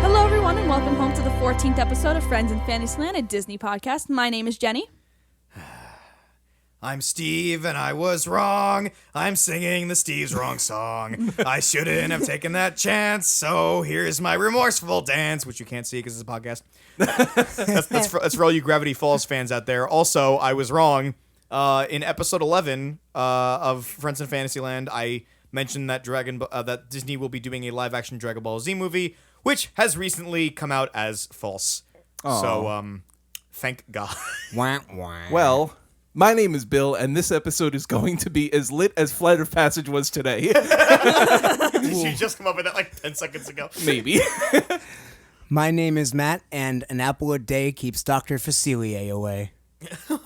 Hello, everyone, and welcome home to the 14th episode of Friends in Fantasyland, a Disney podcast. My name is Jenny. I'm Steve, and I was wrong. I'm singing the Steve's Wrong song. I shouldn't have taken that chance, so here's my remorseful dance, which you can't see because it's a podcast. That's for all you Gravity Falls fans out there. Also, I was wrong. In episode 11 of Friends in Fantasyland, I mentioned that that Disney will be doing a live-action Dragon Ball Z movie, which has recently come out as false. Aww. So, thank God. Wah, wah. Well, my name is Bill, and this episode is going to be as lit as Flight of Passage was today. Did you just come up with that like 10 seconds ago? Maybe. My name is Matt, and an apple a day keeps Dr. Facilier away.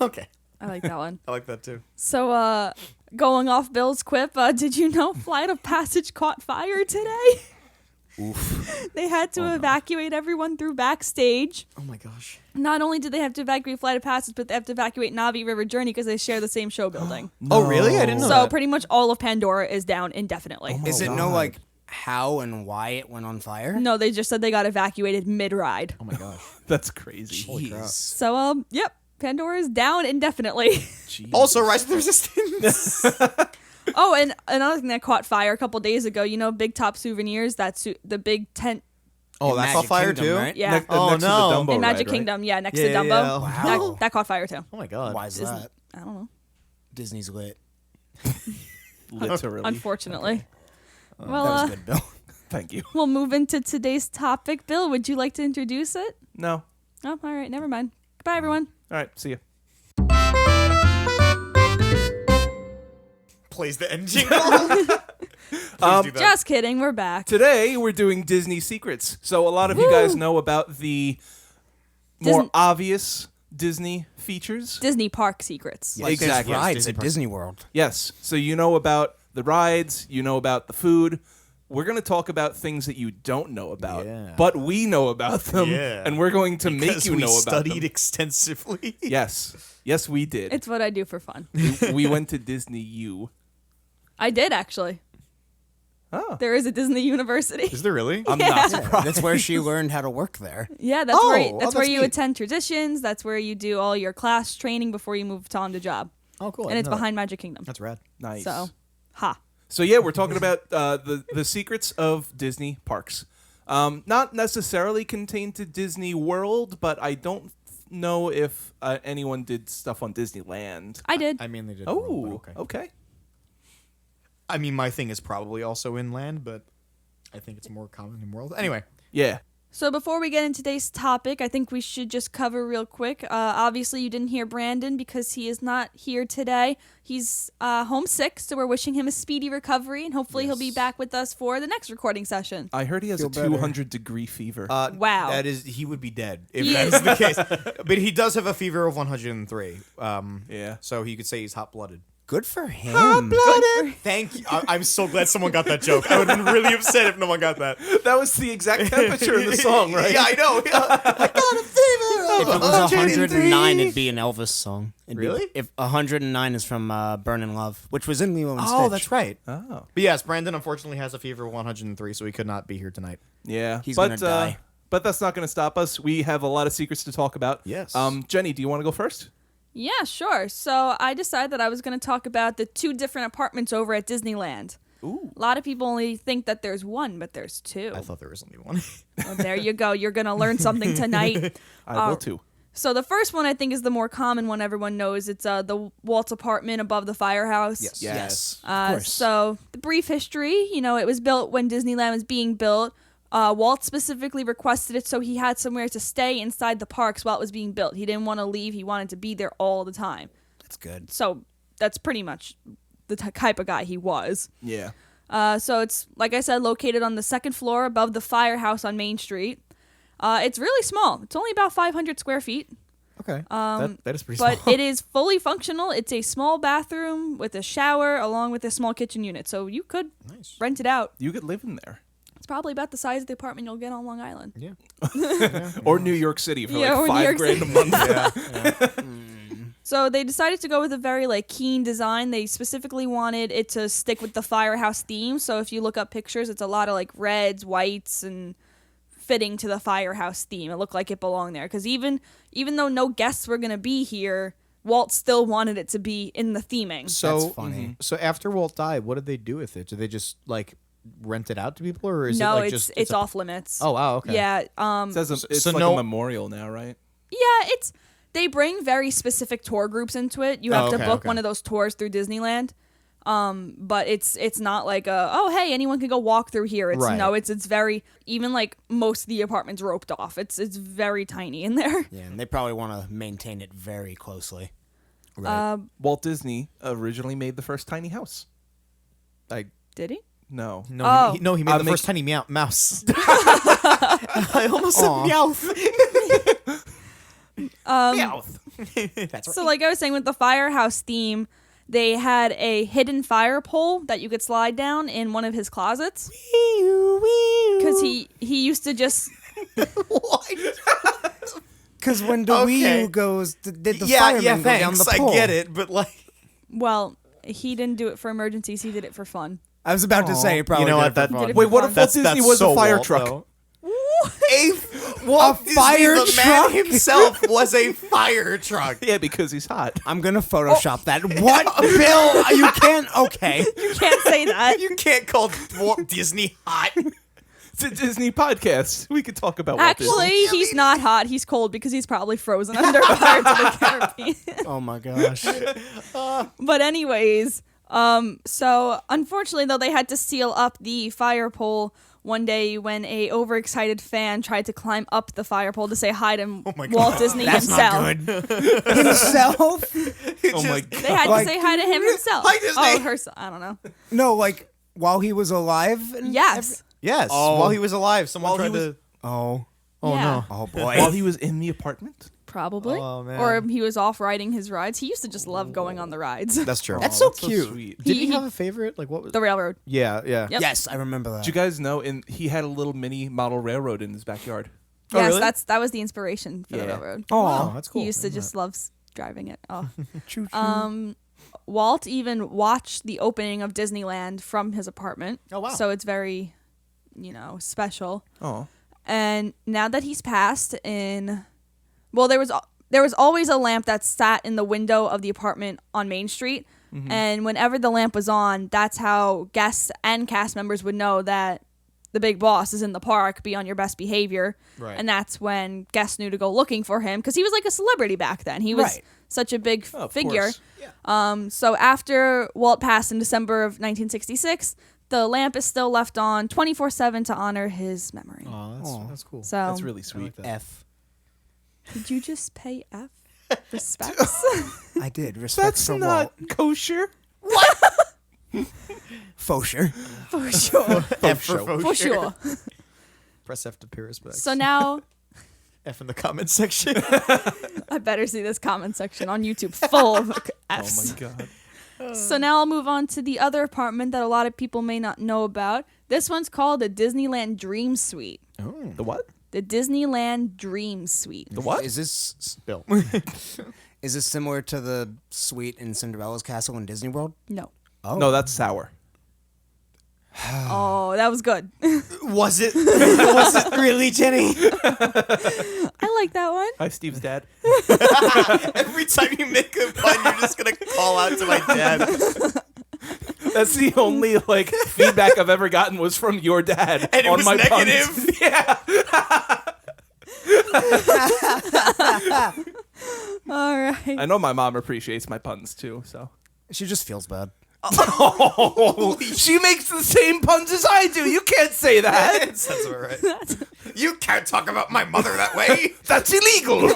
Okay. I like that one. I like that too. So, going off Bill's quip, did you know Flight of Passage caught fire today? Oof. They had to evacuate everyone through backstage. Oh my gosh. Not only did they have to evacuate Flight of Passage, but they have to evacuate Navi River Journey because they share the same show building. Oh, really? I didn't know So that. pretty much all of Pandora is down indefinitely. Is it no, like, how and why it went on fire? No, they just said they got evacuated mid-ride. Oh my gosh. That's crazy. Jeez. So, yep, Pandora is down indefinitely. Jeez. Also, Rise of the Resistance. Oh, and another thing that caught fire a couple days ago, you know, Big Top Souvenirs, the big tent. Oh, that caught Magic fire Kingdom, too? right? Yeah. Next Oh, to the no. Dumbo In Magic ride, right? Kingdom, yeah, next Yeah, to Dumbo. yeah. Wow. That caught fire too. Oh my god. Why is that? I don't know. Disney's lit. Literally. Unfortunately. That Well, was good, Bill. Thank you. we'll move into today's topic. Bill, would you like to introduce it? No. Oh, all right, never mind. Goodbye, everyone. All right. See ya. Plays the end jingle. Please do that. Just kidding, we're back. Today, we're doing Disney secrets. So a lot of you guys know about the more Disney- obvious Disney features. Disney Park Secrets. Like Exactly. there's rides Disney at Park. Disney World. Yes. So you know about the rides, you know about the food. We're going to talk about things that you don't know about, Yeah. but we know about them, Yeah. and we're going to make Because you we know about studied them. extensively. Yes. Yes, we did. It's what I do for fun. We went to Disney U. I did, actually. Oh. There is a Disney University. Is there really? I'm not surprised. That's where she learned how to work there. Yeah, that's Oh, where oh, that's where that's you neat. attend traditions. That's where you do all your class training before you move on to job. Oh, cool. And it's behind Magic Kingdom. That's rad. Nice. So, ha. So yeah, we're talking about the secrets of Disney parks. Not necessarily contained to Disney World, but I don't know if anyone did stuff on Disneyland. I did. I mainly did. Oh, but okay. I mean, my thing is probably also inland, but I think it's more common in world. Anyway. Yeah. So before we get into today's topic, I think we should just cover real quick. Obviously, you didn't hear Brandon because he is not here today. He's homesick, so we're wishing him a speedy recovery, and hopefully he'll be Yes. back with us for the next recording session. I heard he has Feel a better. 200-degree fever. Wow. That is, he would be dead if He that is. is the case. But he does have a fever of 103. Yeah. So you could say he's hot-blooded. Good for him. Thank you. I'm so glad someone got that joke. I would have been really upset if no one got that. That was the exact temperature of the song, right? Yeah, I know. I got a fever If it of was 103. 109, it'd be an Elvis song. It'd be- Really? if 109 is from Burnin' Love, which was in Lilo and Stitch. Oh, that's right. Oh. But yes, Brandon unfortunately has a fever of 103, so he could not be here tonight. Yeah. He's but, gonna die. But that's not going to stop us. We have a lot of secrets to talk about. Yes. Jenny, do you want to go first? Yeah, sure. So I decided that I was going to talk about the 2 different apartments over at Disneyland. Ooh. A lot of people only think that there's one, but there's 2. I thought there was only one. Well, there you go. You're going to learn something tonight. I will too. So the first one I think is the more common one everyone knows. It's the Walt's apartment above the firehouse. Yes. Of course. So the brief history, you know, it was built when Disneyland was being built. Walt specifically requested it so he had somewhere to stay inside the parks while it was being built. He didn't want to leave. He wanted to be there all the time. That's good. So that's pretty much the type of guy he was. Yeah. So it's, like I said, located on the 2nd floor above the firehouse on Main Street. It's really small. It's only about 500 square feet. Okay. That is pretty small. But it is fully functional. It's a small bathroom with a shower along with a small kitchen unit. So you could Nice. rent it out. You could live in there. It's probably about the size of the apartment you'll get on Long Island. Yeah. Or New York City for Yeah, or like New York $5,000 a month. Yeah. So they decided to go with a very like keen design. They specifically wanted it to stick with the firehouse theme. So if you look up pictures, it's a lot of like reds, whites, and fitting to the firehouse theme. It looked like it belonged there because even though no guests were gonna be here, Walt still wanted it to be in the theming. So That's funny. So after Walt died, what did they do with it? Did they just like rent it out to people, or is No, it like it's a- off limits. Oh wow, okay. Yeah. It says it's So like no- a memorial now, right? Yeah, they bring very specific tour groups into it. You have to book one of those tours through Disneyland. But it's not like hey, anyone can go walk through here. It's Right. no, it's very, even like most of the apartments roped off. It's very tiny in there. Yeah, and they probably want to maintain it very closely. Walt Disney originally made the first tiny house. Did he? No. No, Oh. he made the Make- first tiny mouse. I almost said Aw. meowth. Meowth. So like I was saying with the firehouse theme, they had a hidden fire pole that you could slide down in one of his closets. Because he used to just Because when the Okay. Wii U goes, did the yeah, fireman yeah, go down thanks. the I pole? get it, but like, well, he didn't do it for emergencies. He did it for fun. I was about to say, it probably you know did what? it for That fun. Did it Wait, for what fun. if Walt Disney was a fire Walt, truck? though. Walt Disney, fire the truck? man himself was a fire truck. Yeah, because he's hot. I'm gonna Photoshop that. What, Bill? You can't. Okay. You can't say that. You can't call Walt Disney hot. It's a Disney podcast. We could talk about Walt Disney. Actually, he's not hot. He's cold because he's probably frozen under Pirates of the Caribbean. Oh my gosh. But anyways, so unfortunately though, they had to seal up the fire pole one day when a overexcited fan tried to climb up the fire pole to say hi to Walt Disney That's himself. not good. Himself? Oh my They god. had Like- to say hi to him himself. Hi, Disney. Oh, I don't know. No, like while he was alive. And Yes. Yes, Oh. while he was alive, someone While he tried was- to. Oh. Oh Yeah. no. Oh boy. While he was in the apartment? Probably. Oh, man. Or he was off riding his rides. He used to just love going on the rides. That's true. That's so That's cute. sweet. Did he he- have a favorite? Like what was? The railroad. Yeah, yeah. Yep. Yes, I remember that. Did you guys know he had a little mini model railroad in his backyard? Oh, Yes, really? that was the inspiration for the Yeah. railroad. Oh, Wow, that's cool. He used to just love driving it. Oh. choo-choo. Walt even watched the opening of Disneyland from his apartment. Oh, wow. So it's very, special. Oh. And now that he's passed well, there was always a lamp that sat in the window of the apartment on Main Street. Mm-hmm. And whenever the lamp was on, that's how guests and cast members would know that the big boss is in the park, be on your best behavior. Right. And that's when guests knew to go looking for him because he was like a celebrity back then. He was Right. such a big Oh, of figure. course. So after Walt passed in December of 1966, the lamp is still left on 24/7 to honor his memory. Oh, that's cool. So That's really sweet. F. did you just pay F? Respects? I did. Respect That's for not Walt. kosher. Fosher. For sure. F for For sure. Press F to pay respect. So now F in the comments section. I better see this comment section on YouTube full of Oh Fs. my god. So now I'll move on to the other apartment that a lot of people may not know about. This one's called the Disneyland Dream Suite. The what? The Disneyland Dream Suite. The what? Is this Bill. is this similar to the suite in Cinderella's castle in Disney World? No. Oh. No, that's sour. Oh, that was good. Was it? Was it really, Jenny? I like that one. Hi, Steve's dad. Every time you make a pun, you're just gonna call out to my dad. That's the only feedback I've ever gotten was from your dad And it on was my negative. puns. Yeah. All right. I know my mom appreciates my puns too, so. She just feels bad. Oh, she makes the same puns as I do. You can't say that. That's all right. You can't talk about my mother that way. That's illegal.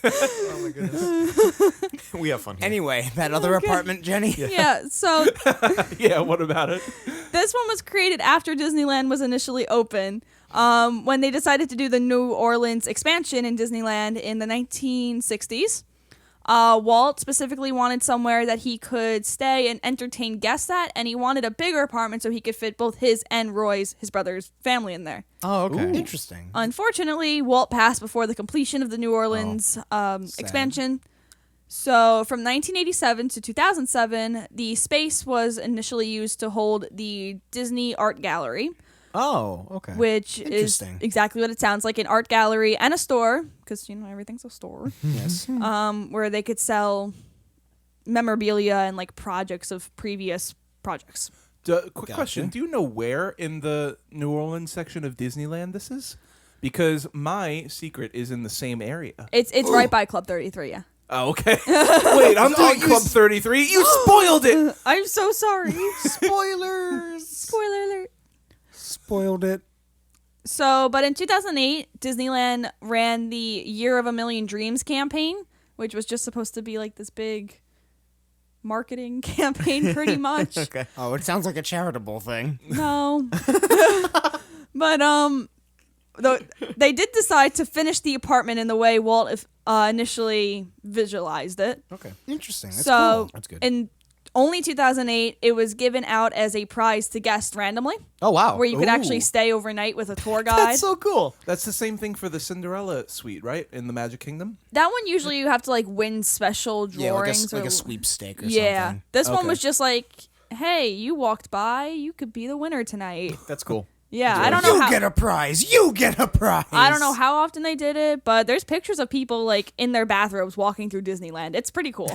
Oh my goodness. We have fun here. Anyway, that other apartment, Jenny. Yeah, so Yeah, what about it? this one was created after Disneyland was initially open. When they decided to do the New Orleans expansion in Disneyland in the 1960s. Walt specifically wanted somewhere that he could stay and entertain guests at, and he wanted a bigger apartment so he could fit both his and Roy's, his brother's, family in there. Oh, okay. Interesting. Unfortunately, Walt passed before the completion of the New Orleans expansion. So from 1987 to 2007, the space was initially used to hold the Disney Art Gallery, Oh, okay. which is Interesting. exactly what it sounds like, an art gallery and a store, because, everything's a store, Yes. where they could sell memorabilia and, like, projects of previous projects. Quick question. Do you know where in the New Orleans section of Disneyland this is? Because my secret is in the same area. It's right by Club 33, yeah. Oh, okay. Wait, I'm doing Club 33. You spoiled it. I'm so sorry. Spoilers. Spoiler alert. Spoiled it. So, but in 2008, Disneyland ran the Year of a Million Dreams campaign, which was just supposed to be like this big marketing campaign, pretty much. Okay. Oh, it sounds like a charitable thing. No. But, they did decide to finish the apartment in the way Walt initially visualized it. Okay. Interesting. That's So, cool. That's good. in only 2008, it was given out as a prize to guests randomly, Oh, wow. where you could actually Ooh. stay overnight with a tour guide. That's so cool. That's the same thing for the Cinderella suite, right? In the Magic Kingdom? That one usually you have to like win special Yeah, like drawings. a or, sweepstake or yeah. something. This one Okay. was just like, hey, you walked by, you could be the winner tonight. That's cool. Yeah, I don't know You how. get a prize. You get a prize. I don't know how often they did it, but there's pictures of people like in their bathrobes walking through Disneyland. It's pretty cool.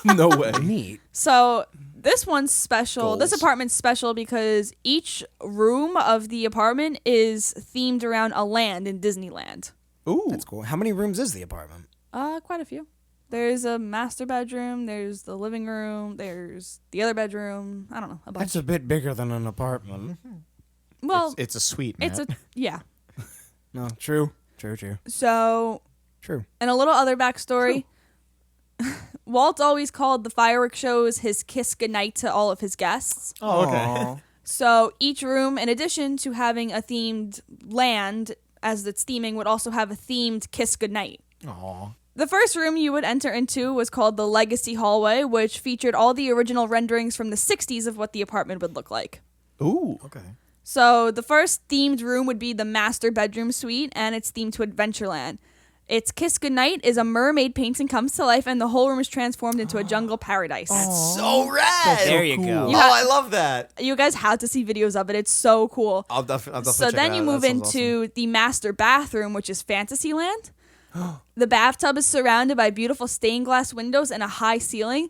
No way. Neat. So this one's special. This Goals. apartment's special because each room of the apartment is themed around a land in Disneyland. Ooh. That's cool. How many rooms is the apartment? Quite a few. There's a master bedroom. There's the living room. There's the other bedroom. I don't know. A bunch. That's a bit bigger than an apartment. Well, It's a suite, man. it's a yeah. No, true. True. So, True. and a little other backstory. Walt always called the fireworks shows his kiss goodnight to all of his guests. Oh, okay. Aw. So each room, in addition to having a themed land as its theming, would also have a themed kiss goodnight. Aw. The first room you would enter into was called the Legacy Hallway, which featured all the original renderings from the 60s of what the apartment would look like. Ooh. Okay. So the first themed room would be the master bedroom suite, and it's themed to Adventureland. Its Kiss Goodnight is a mermaid painting comes to life, and the whole room is transformed into a jungle paradise. So rad. There you go. You Oh, ha- I love that. You guys had to see videos of it. It's so cool. I'll definitely So check then it you out. move That sounds into the master bathroom, which is Fantasyland. The bathtub is surrounded by beautiful stained glass windows and a high ceiling.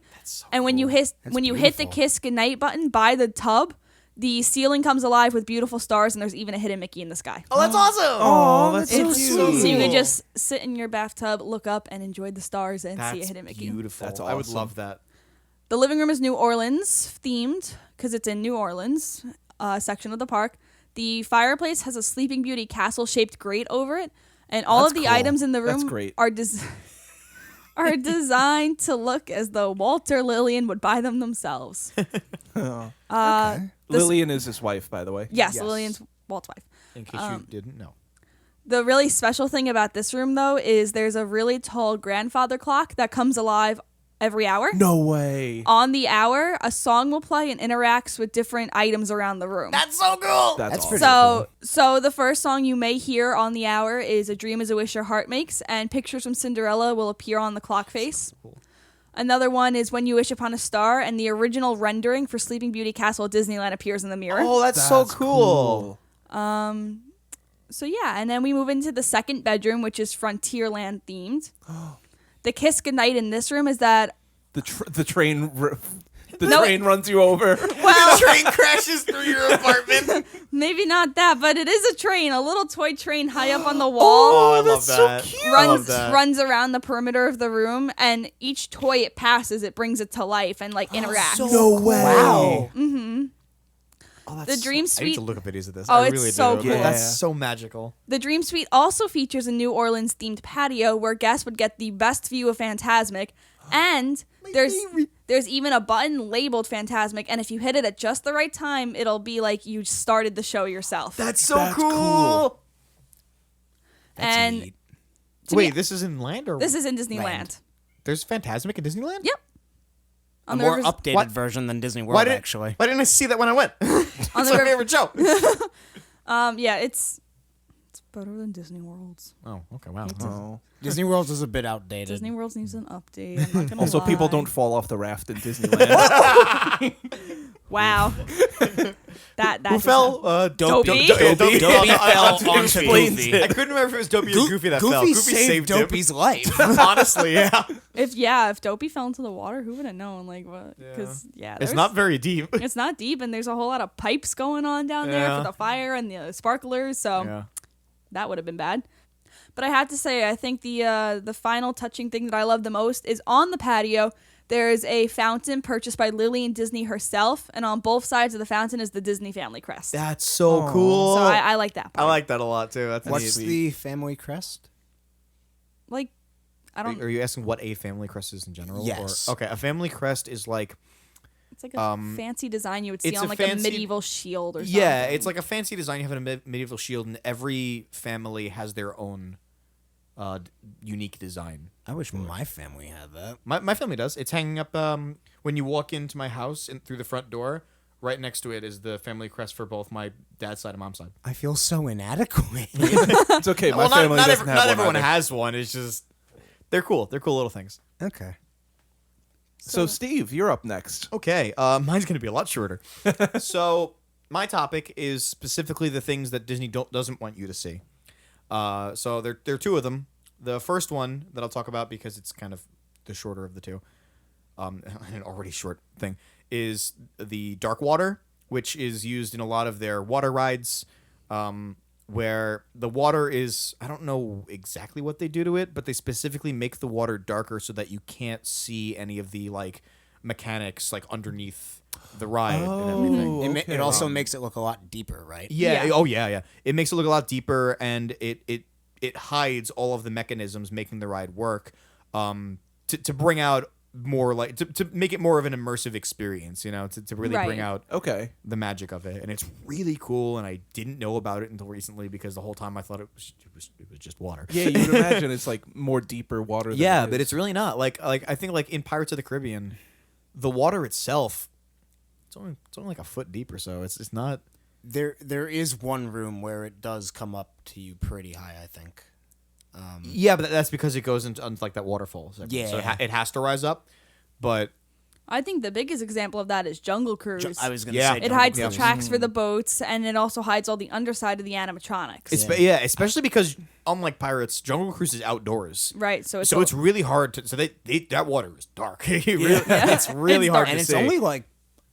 And when you hit That's hit the beautiful. Kiss Goodnight button by the tub, the ceiling comes alive with beautiful stars, and there's even a hidden Mickey in the sky. Oh, that's awesome. Oh, that's so It's cute. so you cool. could just sit in your bathtub, look up, and enjoy the stars and see a That's hidden Mickey. beautiful. That's I would awesome. love that. The living room is New Orleans themed because it's in New Orleans section of the park. The fireplace has a Sleeping Beauty castle shaped grate over it, and all That's of the cool. items in the That's room great. are are designed to look as though Walter Lillian would buy them themselves. This- Lillian is his wife, by the way. Yes, Yes. Lillian's Walt's wife. In case you didn't know. The really special thing about this room, though, is there's a really tall grandfather clock that comes alive every hour. No way. On the hour, a song will play and interacts with different items around the room. That's so cool. That's That's awesome. pretty So the first song you may hear on the hour is "A Dream Is a Wish Your Heart Makes," and pictures from Cinderella will appear on the clock face. Another one is "When You Wish Upon a Star," and the original rendering for Sleeping Beauty Castle at Disneyland appears in the mirror. Oh, that's so cool. So yeah, and then we move into the second bedroom, which is Frontierland themed. The Kiss Goodnight in this room is that The train No, train runs you over. well, Train crashes through your apartment. maybe not that, but it is a train, a little toy train high up on the wall. Oh, I love that. I love runs that. runs around the perimeter of the room, and each toy it passes, it brings it to life and like interacts. No way. Wow. Oh, The Dream I need Suite. to look up videos of this. Oh, I it's really so do. cool. That's Yeah. so magical. The Dream Suite also features a New Orleans themed patio where guests would get the best view of Fantasmic, and there's even a button labeled Fantasmic, and if you hit it at just the right time, it'll be like you started the show yourself. That's so That's cool. cool. That's And neat. to Wait, me- this is in land or This is in Disneyland. Land. There's Fantasmic in Disneyland? Yep. A On the more rivers- updated What? version than Disney Why World, didn't actually. Why didn't I see that when I went? It's On the my river- favorite show. Yeah, it's better than Disney World's. Oh, okay, wow. Oh. Disney World is a bit outdated. Disney World needs an update. I'm not gonna Also, people lie. don't fall off the raft in Disneyland. Wow. that Who fell? Dopey? Dopey fell onto explains Goofy. it. I couldn't remember if it was Dopey or Goofy that fell. Goofy Goofy saved him. Dopey's life. Honestly, yeah. If Dopey fell into the water, who would have known? Like what? Because It's not very deep. It's not deep, and there's a whole lot of pipes going on down there Yeah. for the fire and the sparklers. So Yeah. that would have been bad. But I have to say, I think the final touching thing that I love the most is on the patio. There is a fountain purchased by Lillian Disney herself, and on both sides of the fountain is the Disney family crest. That's so cool. So I like that part. I like that a lot too. That's What's neat. the family crest? Like, I don't. Are you asking what a family crest is in general? Yes. Or, okay, a family crest is like It's like a fancy design you would see it's on a like fancy- a medieval shield or something. yeah, it's like a fancy design. You have a medieval shield, and every family has their own unique design. I wish my family had that. My family does. It's hanging up when you walk into my house and through the front door. Right next to it is the family crest for both my dad's side and mom's side. I feel so inadequate. It's okay. My family doesn't have not one everyone either. has one. It's just they're cool. They're cool little things. Okay. So, Steve, you're up next. Okay, mine's gonna be a lot shorter. So my topic is specifically the things that Disney doesn't want you to see. So there are two of them. The first one that I'll talk about because it's kind of the shorter of the two, an already short thing, is the dark water, which is used in a lot of their water rides, where the water is, I don't know exactly what they do to it, but they specifically make the water darker so that you can't see any of the like mechanics like underneath the ride and everything. It also makes it look a lot deeper, right? Yeah. Yeah. Oh, yeah. It makes it look a lot deeper, and it hides all of the mechanisms making the ride work. To bring out more like to make it more of an immersive experience. You know, to really bring Right. out Okay. the magic of it, and it's really cool. And I didn't know about it until recently because the whole time I thought it was just water. Yeah, you would imagine it's like more deeper water. Than Yeah, it but is. it's really not. Like I think like in Pirates of the Caribbean, the water itself, it's only like a foot deep or so. It's not. There is one room where it does come up to you pretty high, I think. Yeah, but that's because it goes into like that waterfall section. Yeah. So it has to rise up, but I think the biggest example of that is Jungle Cruise. I was going to Yeah. say It Jungle hides Cruise. the tracks for the boats, and it also hides all the underside of the animatronics. yeah, especially because unlike Pirates, Jungle Cruise is outdoors. Right, so it's It's really hard to. So that water is dark. It's really It's hard dark. to And it's see. only like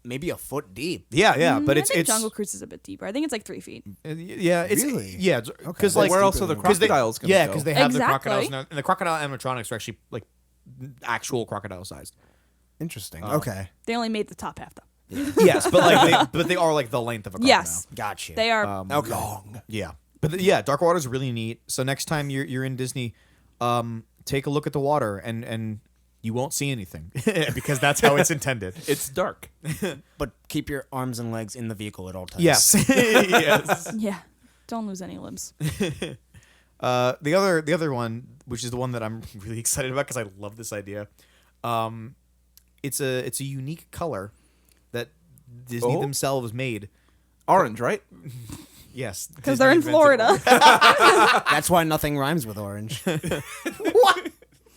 maybe a foot deep. yeah, but I it's think Jungle Cruise is a bit deeper. I think it's like 3 feet. yeah, it's Really? yeah, because Well, like where else are the 'cause they- crocodiles gonna Yeah, go? because they have the Exactly. crocodiles, and the crocodile animatronics are actually like actual crocodile sized. Interesting. Okay. They only made the top half though. Yes, but like they are like the length of a crocodile. Yes, Gotcha. they are. Okay. long. Yeah, but dark water is really neat. So next time you're in Disney, take a look at the water and you won't see anything because that's how it's intended. It's dark. But keep your arms and legs in the vehicle at all times. Yes, yes. Yeah, don't lose any limbs. The other one, which is the one that I'm really excited about because I love this idea. It's a unique color that Disney Oh? themselves made. Orange, right? Yes, Because Disney they're in invented Florida. That's why nothing rhymes with orange. What?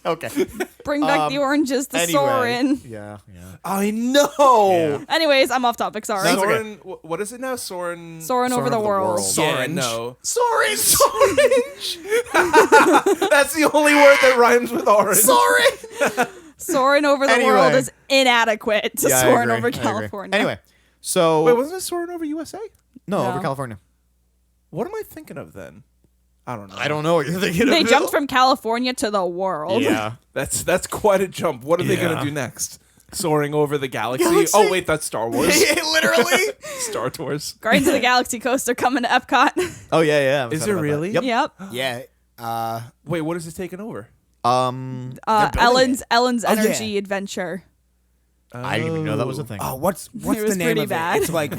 Okay. Bring back the oranges to Anyway, Soren. Yeah. I know. Anyways, I'm off topic. Sorry. That's okay. Soren, what is it now? Soren. Soren over the world. Yeah, Sorange. no. Sorry. That's the only word that rhymes with orange. Sorry. Soren over the Anyway. world is inadequate to Yeah, I Soren agree. over I agree. California. Anyway, so Wait, wasn't it Soren over USA? no, No. over California. What am I thinking of then? I don't know. I don't know what you're thinking. They of. jumped from California to the world. Yeah. That's quite a jump. What are they Yeah. gonna do next? Soaring over the galaxy? Galaxy? Oh wait, that's Star Wars. Literally. Star Tours. Guardians of the Galaxy coaster coming to Epcot. Oh yeah. I Is forgot it about that. really? Yep. Yep. Yeah. Wait, what is it taking over? building Ellen's Oh, yeah. Energy Adventure. I didn't even know that was a thing. Oh, what's It was the name pretty of bad. it? It's like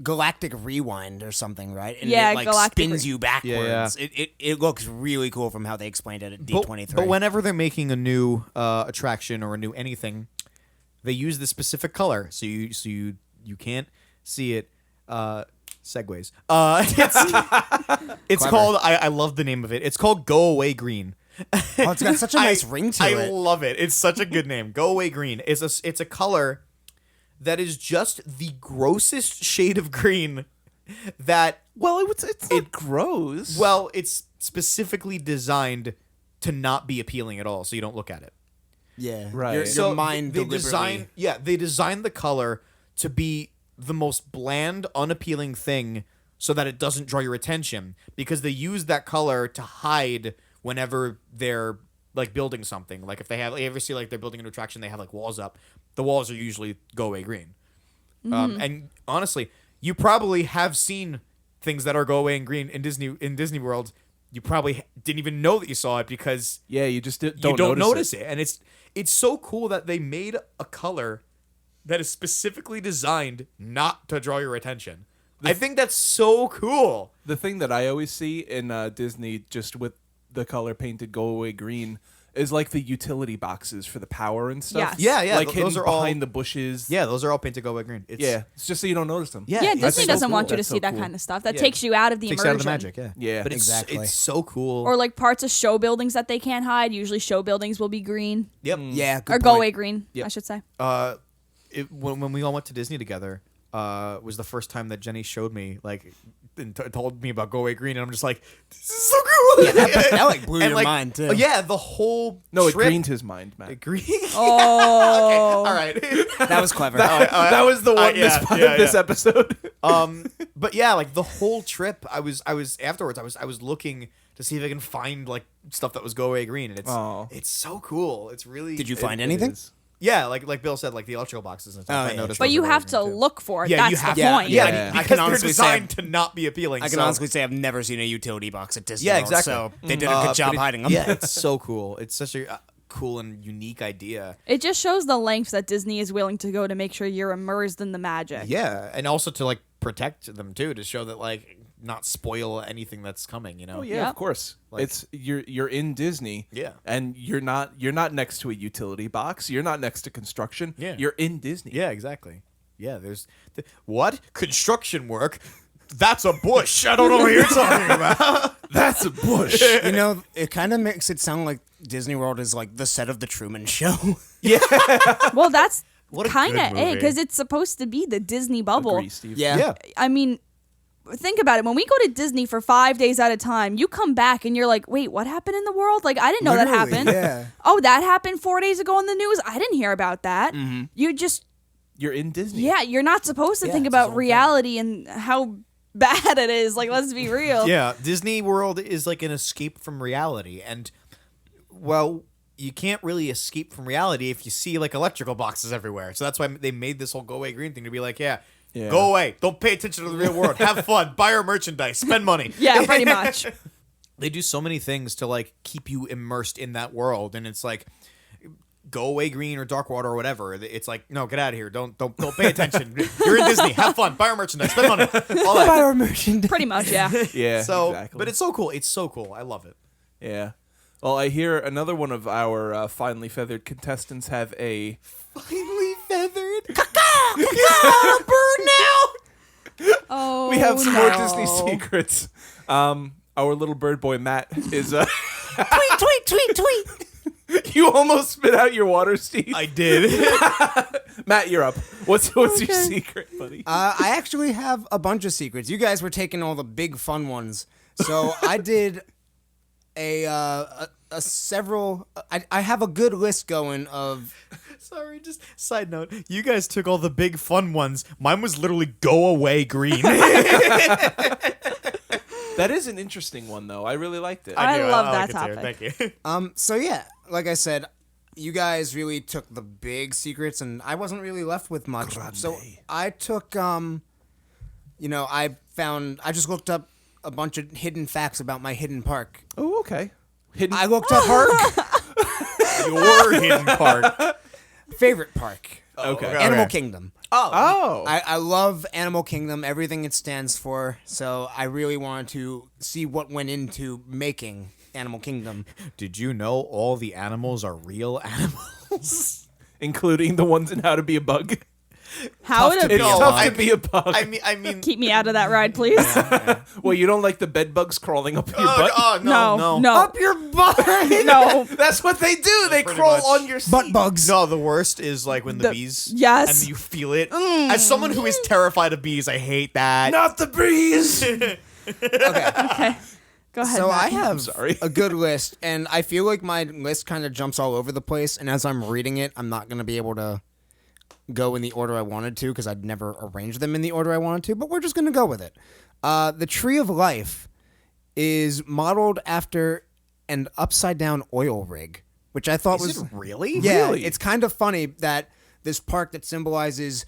Galactic Rewind or something, right? And Yeah, it like Galactic spins you backwards. Yeah. It looks really cool from how they explained it at D23. But whenever they're making a new attraction or a new anything, they use the specific color, so you can't see it. Segways. It's Clever. called. I love the name of it. It's called Go Away Green. Oh, it's got such a nice ring to I it. love it. It's such a good name. Go Away Green. It's a color that is just the grossest shade of green that. Well, it's not gross. Well, it's specifically designed to not be appealing at all, so you don't look at it. Yeah, Right. Your mind they deliberately. they designed the color to be the most bland, unappealing thing so that it doesn't draw your attention, because they use that color to hide whenever they're like building something. Like if they have, you ever see like they're building an attraction, they have like walls up. The walls are usually Go Away Green. And honestly, you probably have seen things that are Go Away and Green in Disney World. You probably didn't even know that you saw it because yeah, you just don't you don't notice notice it. And it's so cool that they made a color that is specifically designed not to draw your attention. I think that's so cool. The thing that I always see in Disney, just with the color painted Go Away Green, is like the utility boxes for the power and stuff. Yes. Yeah, like those hidden are all behind the bushes. Yeah, those are all painted Go Away Green. It's just so you don't notice them. Yeah, Yeah, that's Disney so doesn't want cool. you to That's see so that cool. kind of stuff. That Yeah. takes you out of the Takes immersion. out of the magic. Yeah, Yeah. but Exactly. it's so cool. Or like parts of show buildings that they can't hide. Usually show buildings will be green. Yep. Yeah, good Or Go point. Away Green, Yep. I should say. When we all went to Disney together, was the first time that Jenny showed me and told me about Go Away Green, and I'm just like, this is so cool. Yeah, that like blew And, your mind too. Yeah, the whole No, it trip. greened his mind, Matt. Green. Oh. All right. That was clever. That was the one yeah, part yeah, of this yeah. episode. But yeah, like the whole trip, I was afterwards. I was looking to see if I can find like stuff that was Go Away Green, and Aw. it's so cool. It's really. Did you find It anything? is. Yeah, like Bill said, like the electrical boxes and stuff. Oh, I yeah, noticed But those you were have Go to Away Green, too. look for it. Yeah, you That's have the to. point. Yeah, Yeah. because I can they're honestly say designed to not be appealing. I can so- honestly say I've never seen a utility box at Disney Yeah, World, exactly. so they did a good job but hiding them. Yeah, it's so cool. It's such a cool and unique idea. It just shows the lengths that Disney is willing to go to make sure you're immersed in the magic. Yeah, and also to like protect them too, to show that like not spoil anything that's coming. You know. Oh yeah, Yep. of course. Like- It's you're in Disney. Yeah. And you're not next to a utility box. You're not next to construction. Yeah. You're in Disney. Yeah, exactly. Yeah, there's what construction work. That's a bush. I don't know what you're talking about. That's a bush. You know, it kind of makes it sound like Disney World is like the set of the Truman Show. Well, that's What a kind good of it, movie. because it's supposed to be the Disney bubble. Agree, Steve. Yeah. I mean, think about it. When we go to Disney for 5 days at a time, you come back and you're like, wait, what happened in the world? Like, I didn't know that Literally, happened. yeah. Oh, that happened 4 days ago in the news. I didn't hear about that. You just, You're in Disney. yeah, you're not supposed to Yeah, think it's its own about thing. reality and how bad it is. Like, let's be real. Yeah, Disney World is like an escape from reality, and well, you can't really escape from reality if you see like electrical boxes everywhere. So that's why they made this whole Go Away Green thing to be like, yeah. Yeah. Go away. Don't pay attention to the real world. Have fun. Buy our merchandise. Spend money. Yeah, pretty much. They do so many things to like keep you immersed in that world, and it's like Go Away Green or Dark Water or whatever. It's like, no, get out of here. Don't pay attention. You're in Disney. Have fun. Buy our merchandise. Spend money. All that. Buy our merchandise. Pretty much, yeah. Yeah. So, exactly. but it's so cool. It's so cool. I love it. yeah. Well, I hear another one of our finely feathered contestants have a Finely feathered. Bird now. Oh, we have some more no. Disney secrets. Our little bird boy Matt is tweet. you almost spit out your water, Steve. I did. Matt, you're up. What's your Okay. secret, buddy? I actually have a bunch of secrets. You guys were taking all the big fun ones, so I did a several. I have a good list going of. Sorry, just side note. You guys took all the big fun ones. Mine was literally Go Away Green. That is an interesting one, though. I really liked it. I do. love like that it too. topic. Thank you. So yeah, like I said, you guys really took the big secrets, and I wasn't really left with much. So I took, I just looked up a bunch of hidden facts about my hidden park. Oh, okay. Hidden. I looked up Your hidden part. favorite park, Okay. Okay. Animal Kingdom. Oh. I love Animal Kingdom, everything it stands for. So I really wanted to see what went into making Animal Kingdom. Did you know all the animals are real animals? Including the ones in How to Be a Bug. How would to it be It's a be? tough bug. to be a bug. I mean. Keep me out of that ride, please. Well, you don't like the bed bugs crawling up your butt? Oh no, No, no, no, Up your butt! no. That's what they do. They Pretty crawl much. on your seat. Butt bugs. No, the worst is like when the bees. yes. And you feel it. As someone who is terrified of bees, I hate that. Not the breeze. Okay. Okay. Go ahead. So I Matt. have sorry. a good list, and I feel like my list kind of jumps all over the place, and as I'm reading it, I'm not going to be able to go in the order I wanted to because I'd never arranged them in the order I wanted to, but we're just going to go with it. The Tree of Life is modeled after an upside-down oil rig, which I thought Is was... it really? Yeah, Really? it's kind of funny that this park that symbolizes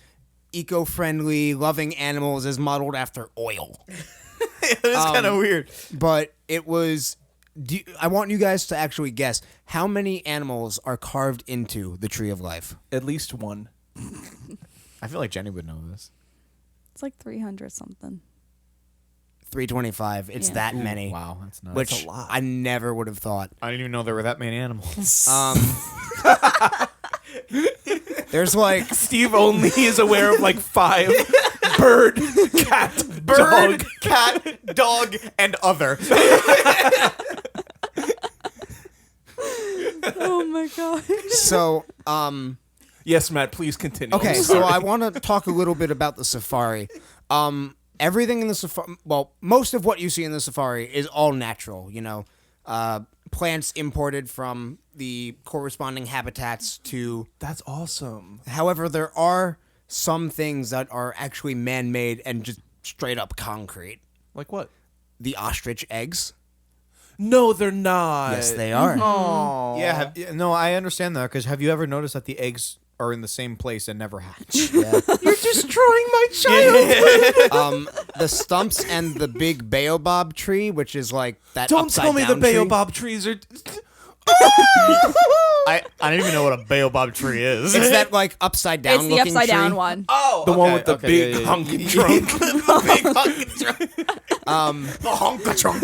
eco-friendly, loving animals is modeled after oil. It is kind of weird. But it was... I want you guys to actually guess how many animals are carved into the Tree of Life. At least one. I feel like Jenny would know this. It's like 300 something. 325. It's Yeah. that many. Wow, that's nuts. Which a lot. I never would have thought. I didn't even know there were that many animals. There's like... Steve only is aware of like 5. Bird, cat, Bird, dog. cat, dog, and other. Oh my god. So, Yes, Matt, please continue. okay, I'm so sorry. I want to talk a little bit about the safari. Everything in the safari... Well, most of what you see in the safari is all natural, you know. Plants imported from the corresponding habitats to... That's awesome. However, there are some things that are actually man-made and just straight up concrete. Like what? The ostrich eggs. No, they're not. Yes, they are. Oh. Yeah, no, I understand that because have you ever noticed that the eggs are in the same place and never hatch? Yeah. You're destroying my child. The stumps and the big baobab tree, which is like that. Don't tell me the upside-down tree. baobab trees are. I don't even know what a baobab tree is. It's that like upside down. It's the looking upside down tree. one. Oh, The one with the big honking trunk. the big honking trunk. The honka trunk.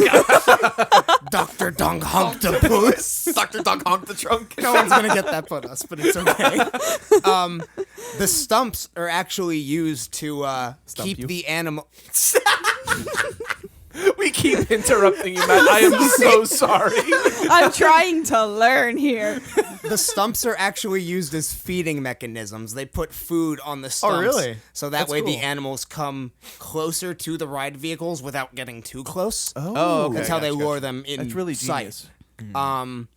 Dr. Dong Honk the Boots. Dr. Dog honk the trunk. No one's gonna get that but us, but it's okay. The stumps are actually used to keep you? the animal. We keep interrupting you, Matt. I am so sorry. I'm trying to learn here. The stumps are actually used as feeding mechanisms. They put food on the stumps. really? So that That's way the cool. animals come closer to the ride vehicles without getting too close. Oh, okay. That's how they Gotcha, lure them in That's really sight. genius.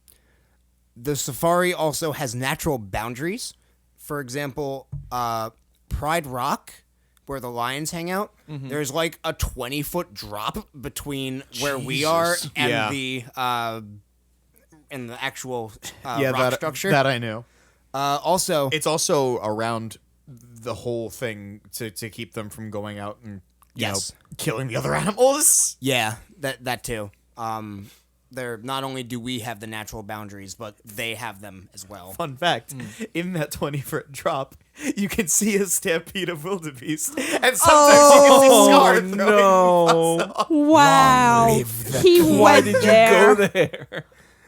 The safari also has natural boundaries. For example, Pride Rock, where the lions hang out, there's like a 20-foot drop between where we are Jesus. and Yeah. the actual Yeah, rock structure. that I knew. Also, It's also around the whole thing to keep them from going out and you Yes. know, killing the other animals. yeah, that too. They're not only do we have the natural boundaries, but they have them as well. Fun fact: in that 20-foot drop, you can see a stampede of wildebeest, and sometimes you can see Scar throwing no. Wow. live He Why went did you there. go there?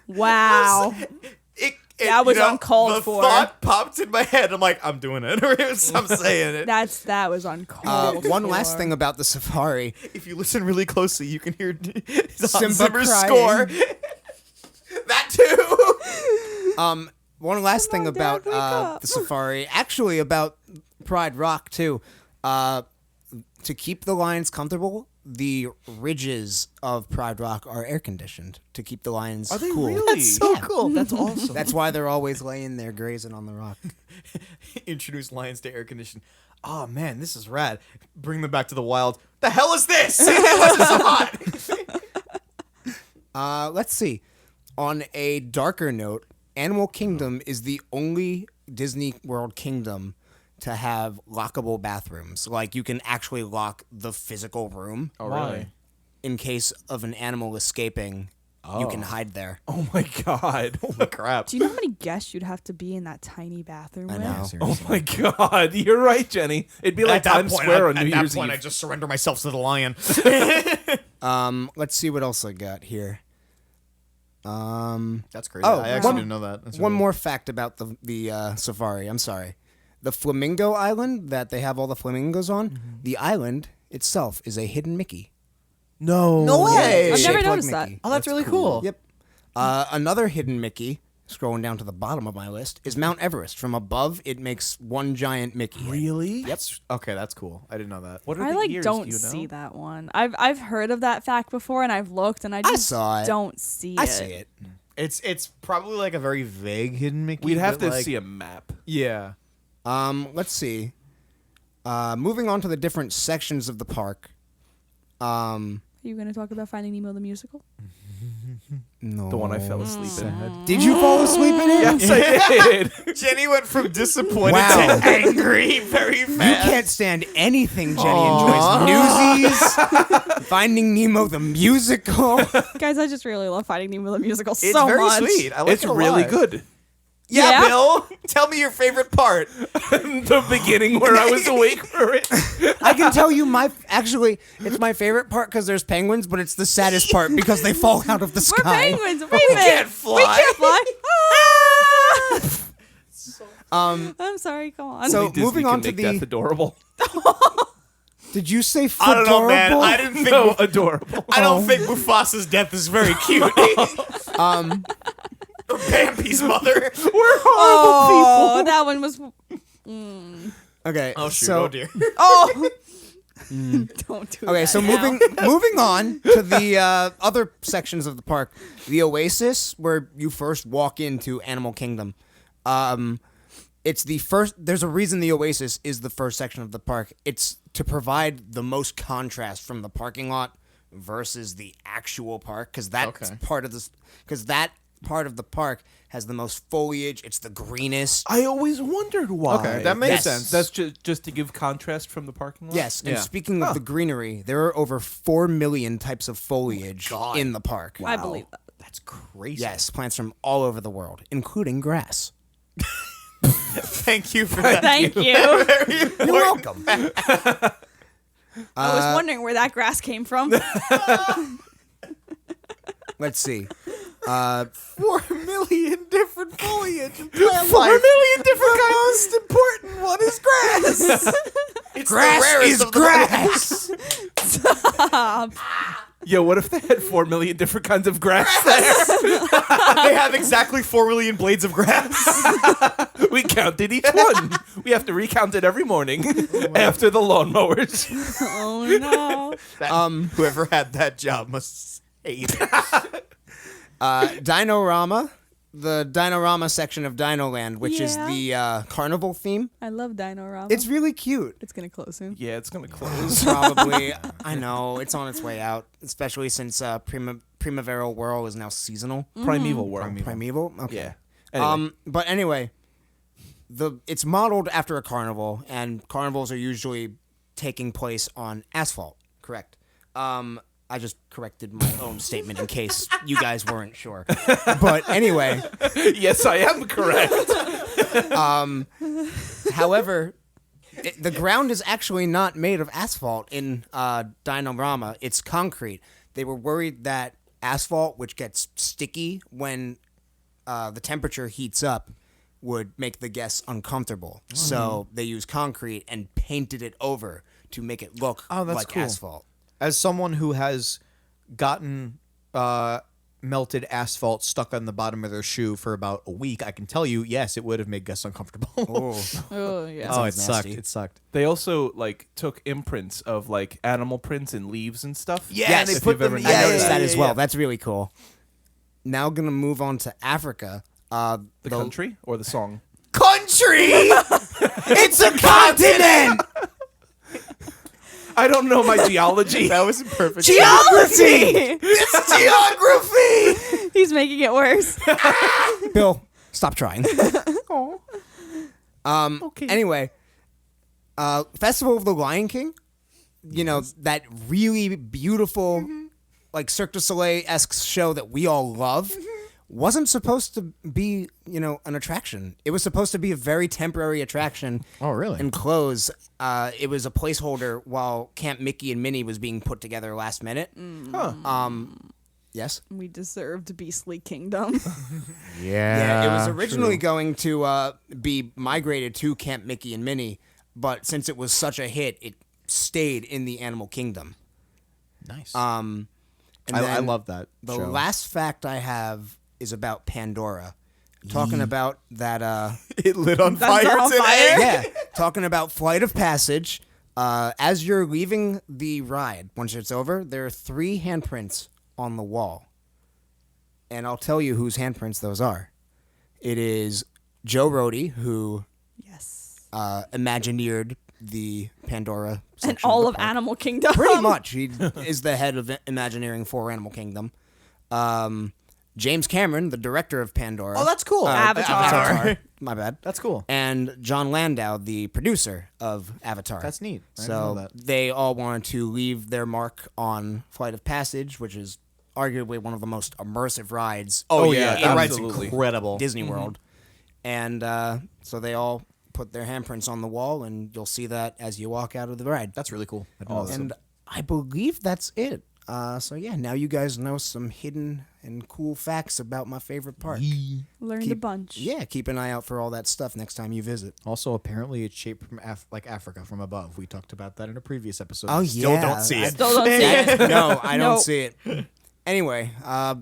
Wow. That was uncalled the for. The thought popped in my head. I'm like, I'm doing it, or I'm saying it. That was uncalled One for. last thing about the safari. If you listen really closely, you can hear Hans Simba Zimmer's crying. score. That too. One last thing on, Dad, about wake up. the safari, actually about Pride Rock too. To keep the lions comfortable, the ridges of Pride Rock are air conditioned to keep the lions cool. really? That's so cool. That's awesome. That's why they're always laying there grazing on the rock. Introduce lions to air conditioning. Oh man, this is rad. Bring them back to the wild. The hell is this? What's so hot? Let's see. On a darker note, Animal Kingdom is the only Disney World kingdom to have lockable bathrooms. Like, you can actually lock the physical room Why? in case of an animal escaping You can hide there. Oh my god. Holy crap. Do you know how many guests you'd have to be in that tiny bathroom I with? know. Oh my god. You're right, Jenny. It'd be like Times Square on New Year's I Eve. just surrender myself to the lion. Let's see what else I got here. That's crazy. Oh, I actually didn't know that. That's One really- more fact about the safari. I'm sorry. The Flamingo Island that they have all the flamingos on, the island itself is a hidden Mickey. No. No way. I've never Shaped like noticed that. Mickey. Oh, that's really cool. Yep. Another hidden Mickey, scrolling down to the bottom of my list, is Mount Everest. From above, it makes one giant Mickey. Really? Yep. Okay, that's cool. I didn't know that. What are I the like years? don't Do you know? see that one. I've heard of that fact before and I've looked and I just saw it. don't see it. I see it. It's probably like a very vague hidden Mickey. We'd have but, to like, see a map. Yeah. Let's see. Moving on to the different sections of the park. Are you going to talk about Finding Nemo the musical? No. The one I fell asleep in. Did you fall asleep in it? Yes, I did. Jenny went from disappointed Wow. to angry very You fast. can't stand anything Jenny enjoys. Newsies, Finding Nemo the musical. Guys, I just really love Finding Nemo the musical It's so very much. sweet. I like It's it a really lot. good. Yeah, Yeah? Bill. Tell me your favorite part. The beginning where I was awake for it. I can tell you it's my favorite part because there's penguins, but it's the saddest part because they fall out of the We're sky. penguins. Wait a minute. can't fly. We can't fly. Ah! I'm sorry. Go on. So- Only Disney moving can on to make the- death adorable. Did you say I don't know, man. fedorable? I didn't think. No, adorable. I don't think Mufasa's death is very cute. Bambi's mother. We're horrible Oh, that one was. Okay. Oh shoot! So, Oh dear. Oh. Don't do okay, that so now. moving on to the other sections of the park. The Oasis, where you first walk into Animal Kingdom. It's the first. There's a reason the Oasis is the first section of the park. It's to provide the most contrast from the parking lot versus the actual park, because that's Okay. part of this. Because that part of the park has the most foliage. It's the greenest. I always wondered why. Okay, that makes Yes. sense. That's just to give contrast from the parking lot? Yes, and Yeah. speaking of the greenery, there are over 4 million types of foliage in the park. I believe that. That's crazy. Yes, plants from all over the world, including grass. Thank you for that. Thank you. You're welcome. I was wondering where that grass came from. Let's see. 4 million different foliage. 4 million different The most important one is grass. It's Grass the rarest is of the grass. Yo, what if they had 4 million different kinds of grass there? They have exactly 4 million blades of grass. We counted each one. We have to recount it every morning after the lawnmowers. Oh no. Whoever had that job must hate it. Dinorama, the Dinorama section of Dinoland, which is Yeah. the carnival theme. I love Dinorama. It's really cute. It's gonna close soon. Yeah, it's going to close. Probably. I know. It's on its way out, especially since Primaveral Whirl is now seasonal. Primeval World. Primeval? Okay. Yeah. Anyway. But anyway, it's modeled after a carnival, and carnivals are usually taking place on asphalt. Correct. I just corrected my own statement in case you guys weren't sure. But anyway, Yes, I am correct. however, the ground is actually not made of asphalt in Dinorama. It's concrete. They were worried that asphalt, which gets sticky when the temperature heats up, would make the guests uncomfortable. So they used concrete and painted it over to make it look that's like cool. asphalt. As someone who has gotten melted asphalt stuck on the bottom of their shoe for about a week, I can tell you, yes, it would have made guests uncomfortable. Oh yeah. Oh, it sounds sucked. nasty. It sucked. They also took imprints of animal prints and leaves and stuff. Yeah, Yes, and they if put you've ever them. I Yeah, noticed that yeah, as yeah, well. yeah. That's really cool. Now gonna move on to Africa. The country or the song? Country. It's a continent. I don't know my geology. That was perfect. Geography. It's geography. He's making it worse. Bill, stop trying. Okay. Anyway, Festival of the Lion King. You know that really beautiful like Cirque du Soleil-esque show that we all love wasn't supposed to be, an attraction. It was supposed to be a very temporary attraction. Oh, really? And close. It was a placeholder while Camp Mickey and Minnie was being put together last minute. Huh. Yes? We deserved Beastly Kingdom. Yeah, it was originally going to be migrated to Camp Mickey and Minnie, but since it was such a hit, it stayed in the Animal Kingdom. Nice. And I then love that The show. last fact I have is about Pandora. Talking about that... It lit on That's fire on today. fire? yeah, talking about Flight of Passage. As you're leaving the ride, once it's over, there are 3 handprints on the wall. And I'll tell you whose handprints those are. It is Joe Rohde, who Yes. Imagineered the Pandora And section all the of park. Animal Kingdom. Pretty much. He is the head of Imagineering for Animal Kingdom. James Cameron, the director of Pandora. Oh, that's cool. Avatar. My bad. That's cool. And John Landau, the producer of Avatar. That's neat. I didn't know So that. they all wanted to leave their mark on Flight of Passage, which is arguably one of the most immersive rides Oh, yeah, yeah. That ride's absolutely. incredible. Disney World. And so they all put their handprints on the wall, and you'll see that as you walk out of the ride. That's really cool. I didn't know that. And I believe that's it. So yeah, now you guys know some hidden and cool facts about my favorite park. Learned a bunch. Yeah, keep an eye out for all that stuff next time you visit. Also, apparently, it's shaped from like Africa from above. We talked about that in a previous episode. Oh, Still yeah. don't see it. Still don't see it. No, I don't Nope. see it. Anyway,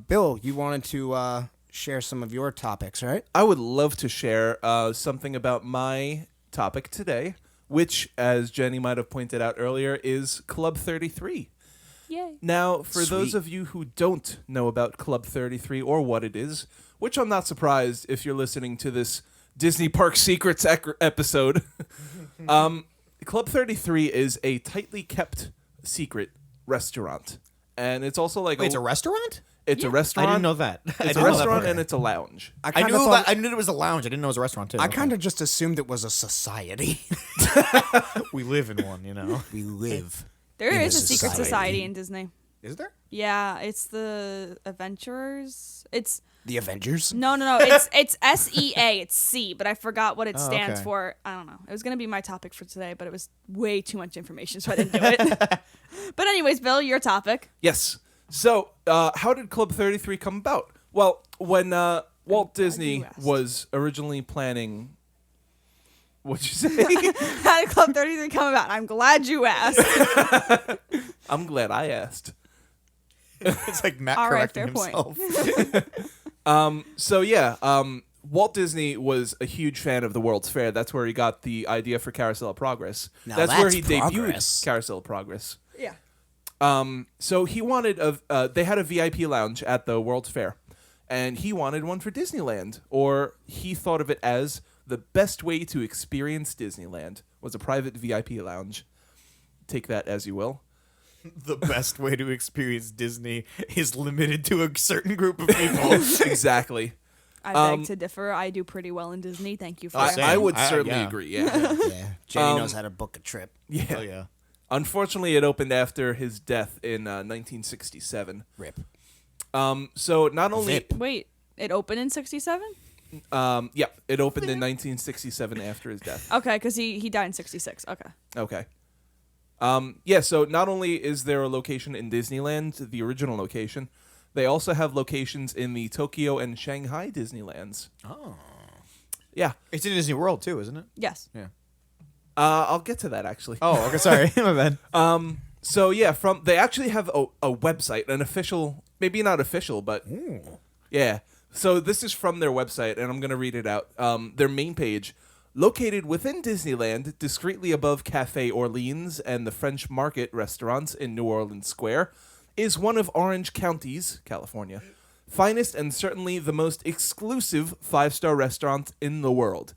Bill, you wanted to share some of your topics, right? I would love to share something about my topic today, which, as Jenny might have pointed out earlier, is Club 33. Yay. Now, for those Sweet. of you who don't know about Club 33 or what it is, which I'm not surprised if you're listening to this Disney Park Secrets episode, Club 33 is a tightly kept secret restaurant. And it's also like Wait, it's a restaurant? it's a Yeah. restaurant. I didn't know that. I It's didn't a know that restaurant part. and it's a lounge. I kinda knew thought- that. I knew it was a lounge. I didn't know it was a restaurant too. I kind of just assumed it was a society. we live in one, We live. There In is a a secret society. society in Disney. Is there? Yeah, it's the Adventurers. It's The Avengers? no. It's SEA. It's C, but I forgot what it stands okay. for. I don't know. It was gonna be my topic for today, but it was way too much information, so I didn't do it. But anyways, Bill, your topic. Yes. So, how did Club 33 come about? Well, when Walt Disney you asked. was originally planning... What'd you say? How did Club 33 come about? I'm glad you asked. I'm glad I asked. It's like Matt All right, correcting fair himself. So, yeah, Walt Disney was a huge fan of the World's Fair. That's where he got the idea for Carousel of Progress. Now that's where that's he progress. debuted Carousel of Progress. Yeah. So he wanted they had a VIP lounge at the World's Fair, and he wanted one for Disneyland, or he thought of it as the best way to experience Disneyland was a private VIP lounge. Take that as you will. The best way to experience Disney is limited to a certain group of people. Exactly. I beg to differ. I do pretty well in Disney. Thank you for Oh, that. same. I would I- certainly yeah. agree. Yeah. Yeah. Jenny knows how to book a trip. Yeah. Oh yeah. Unfortunately, it opened after his death in 1967. Rip. So not only Zip. Wait, it opened in 67? yeah, it opened in 1967 after his death. Okay, because he died in 66. Okay. Okay. Yeah, so not only is there a location in Disneyland, the original location, they also have locations in the Tokyo and Shanghai Disneylands. Oh. Yeah. It's in Disney World too, isn't it? Yes. Yeah. I'll get to that actually. Oh, okay. Sorry, my bad. So yeah, they actually have a website, an official, maybe not official, but yeah. So this is from their website, and I'm gonna read it out. Their main page, located within Disneyland, discreetly above Cafe Orleans and the French Market restaurants in New Orleans Square, is one of Orange County's, California, finest and certainly the most exclusive 5-star restaurant in the world.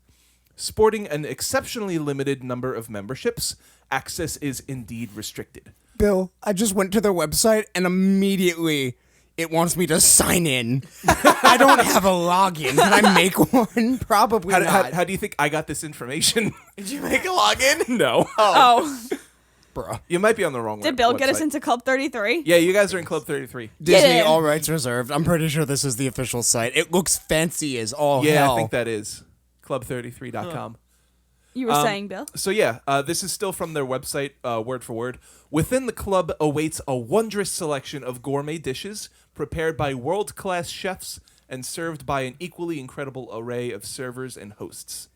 Sporting an exceptionally limited number of memberships, access is indeed restricted. Bill, I just went to their website and immediately it wants me to sign in. I don't have a login. Can I make one? Probably not. How do you think I got this information? Did you make a login? No. Oh. Bruh. You might be on the wrong Did Bill get us website. into Club 33? Yeah, you guys are in Club 33. Disney, it. all rights reserved. I'm pretty sure this is the official site. It looks fancy as all Yeah, hell. I think that is club33.com. You were saying, Bill? So yeah, this is still from their website, word for word. Within the club awaits a wondrous selection of gourmet dishes prepared by world-class chefs and served by an equally incredible array of servers and hosts.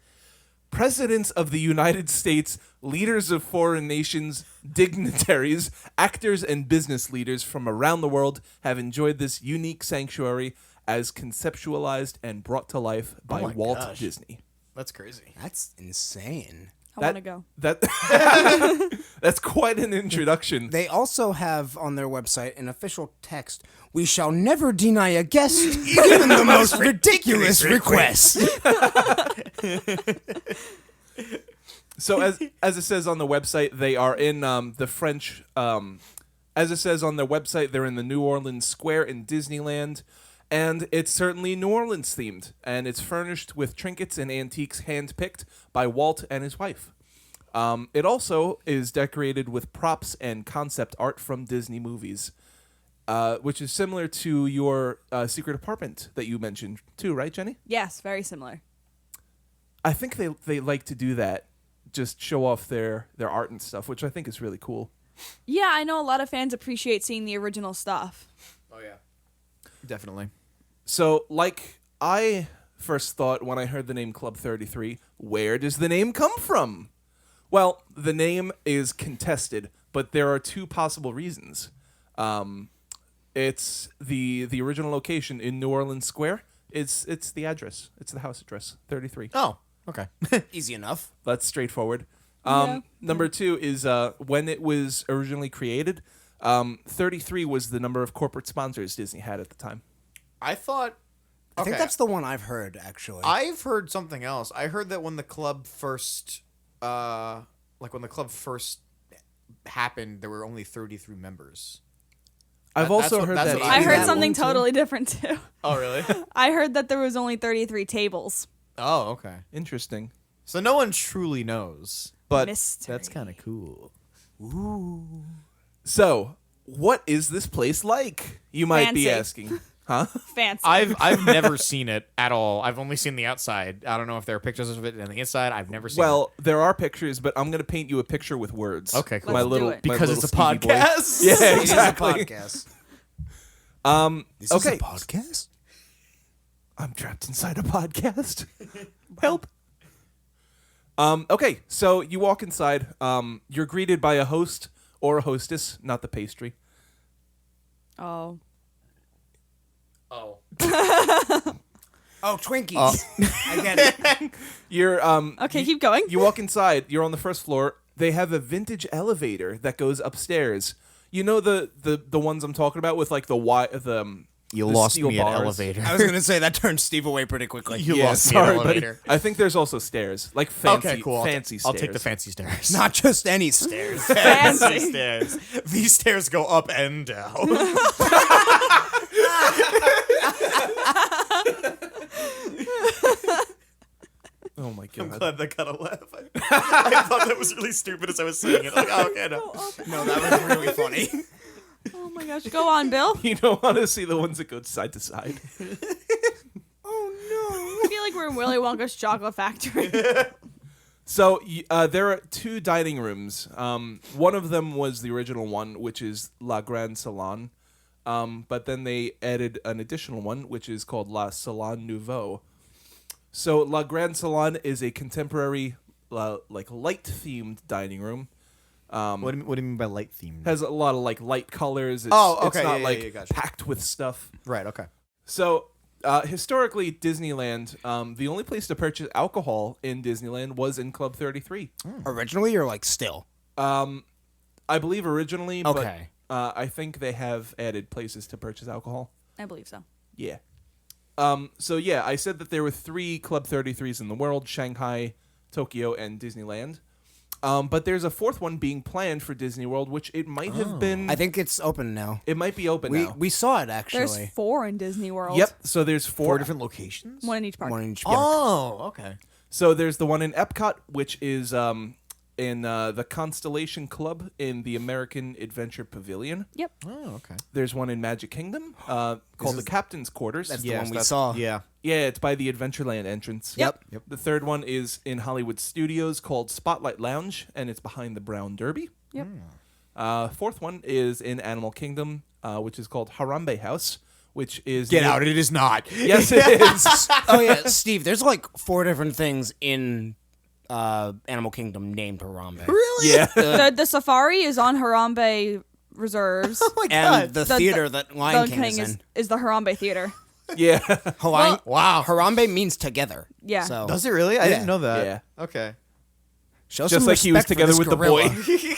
Presidents of the United States, leaders of foreign nations, dignitaries, actors, and business leaders from around the world have enjoyed this unique sanctuary as conceptualized and brought to life by my Walt gosh. Disney. That's crazy. That's insane. I want to go. That's quite an introduction. They also have on their website an official text. We shall never deny a guest, even the most ridiculous request. So as it says on the website, they are in the French. As it says on their website, they're in the New Orleans Square in Disneyland, and it's certainly New Orleans themed, and it's furnished with trinkets and antiques handpicked by Walt and his wife. It also is decorated with props and concept art from Disney movies, which is similar to your secret apartment that you mentioned too, right, Jenny? Yes, very similar. I think they like to do that, just show off their art and stuff, which I think is really cool. Yeah, I know a lot of fans appreciate seeing the original stuff. Oh yeah, definitely. So, like I first thought when I heard the name Club 33, where does the name come from? Well, the name is contested, but there are two possible reasons. It's the original location in New Orleans Square. It's the address. It's the house address, 33. Oh, okay. Easy enough. That's straightforward. Yeah. Number two is when it was originally created, 33 was the number of corporate sponsors Disney had at the time. I thought. I think okay, that's the one I've heard, actually. I've heard something else. I heard that when the club first, happened, there were only 33 members. I've That's also what- heard that's that. what I I heard that something one too. totally different too. Oh really? I heard that there was only 33 tables. Oh okay. Interesting. So no one truly knows, but Mystery. that's kind of cool. So, what is this place like? You might be Fancy. asking. Huh? Fancy. I've never seen it at all. I've only seen the outside. I don't know if there are pictures of it on the inside. I've never seen Well, there are pictures, but I'm going to paint you a picture with words. Okay, cool. My Let's do little it. my because little it's a Stevie boy. podcast. Yeah, It is a exactly. podcast. This Okay. is a podcast? I'm trapped inside a podcast. Help. Okay, so you walk inside. You're greeted by a host or a hostess, not the pastry. oh. Oh. Oh, Twinkies. I get it. You're Okay, keep going. You walk inside. You're on the first floor. They have a vintage elevator that goes upstairs. You know the ones I'm talking about with like the You the lost steel me at bars. elevator. I was going to say, that turned Steve away pretty quickly. You Yeah, lost me at sorry, buddy. elevator. I think there's also stairs, like fancy, Okay, cool. fancy I'll stairs. take the fancy stairs. Not just any stairs. Fancy. stairs. These stairs go up and down. Oh my I'm god! glad that got a laugh. I thought that was really stupid as I was saying it. Like, oh, okay, no. No, that was really funny. Oh my gosh, go on, Bill. You don't want to see the ones that go side to side. I feel like we're in Willy Wonka's chocolate factory. So there are two dining rooms. One of them was the original one, which is La Grande Salon. But then they added an additional one, which is called La Salon Nouveau. So La Grande Salon is a contemporary, like light-themed dining room. What do you mean by light themed? Has a lot of like light colors. It's, Oh, It's okay, not yeah, like yeah, gotcha. packed with stuff. Right, okay. So historically, Disneyland, the only place to purchase alcohol in Disneyland was in Club 33. Originally, or like still? I believe originally, Okay. but I think they have added places to purchase alcohol. I believe so. Yeah. So yeah, I said that there were 3 Club 33s in the world: Shanghai, Tokyo, and Disneyland. But there's a 4th one being planned for Disney World, which it might have been. I think it's open now. It might be open now. We saw it, There's actually. 4 in Disney World. Yep. So there's 4 4 different locations? One in each park. One in each Oh, okay. So there's the one in EPCOT, which is in the Constellation Club in the American Adventure Pavilion. Yep. Oh, okay. There's one in Magic Kingdom called the Captain's Quarters. That's the one we saw. Yeah. Yeah, it's by the Adventureland entrance. Yep. The third one is in Hollywood Studios called Spotlight Lounge, and it's behind the Brown Derby. Yep. Fourth one is in Animal Kingdom, which is called Harambe House, which is... Get out. It is not. Yes, it is. Oh yeah, Steve. There's like 4 different things in Animal Kingdom named Harambe. Really? Yeah. The safari is on Harambe Reserves. Oh my And god. the The- theater that Lion King is in. is the Harambe Theater. Yeah. Hawaiian. Wow. Harambe means together. Yeah. So Does it really? I Yeah. didn't know that. Yeah. Okay. show Just some like he was respect for together this with the gorilla. boy.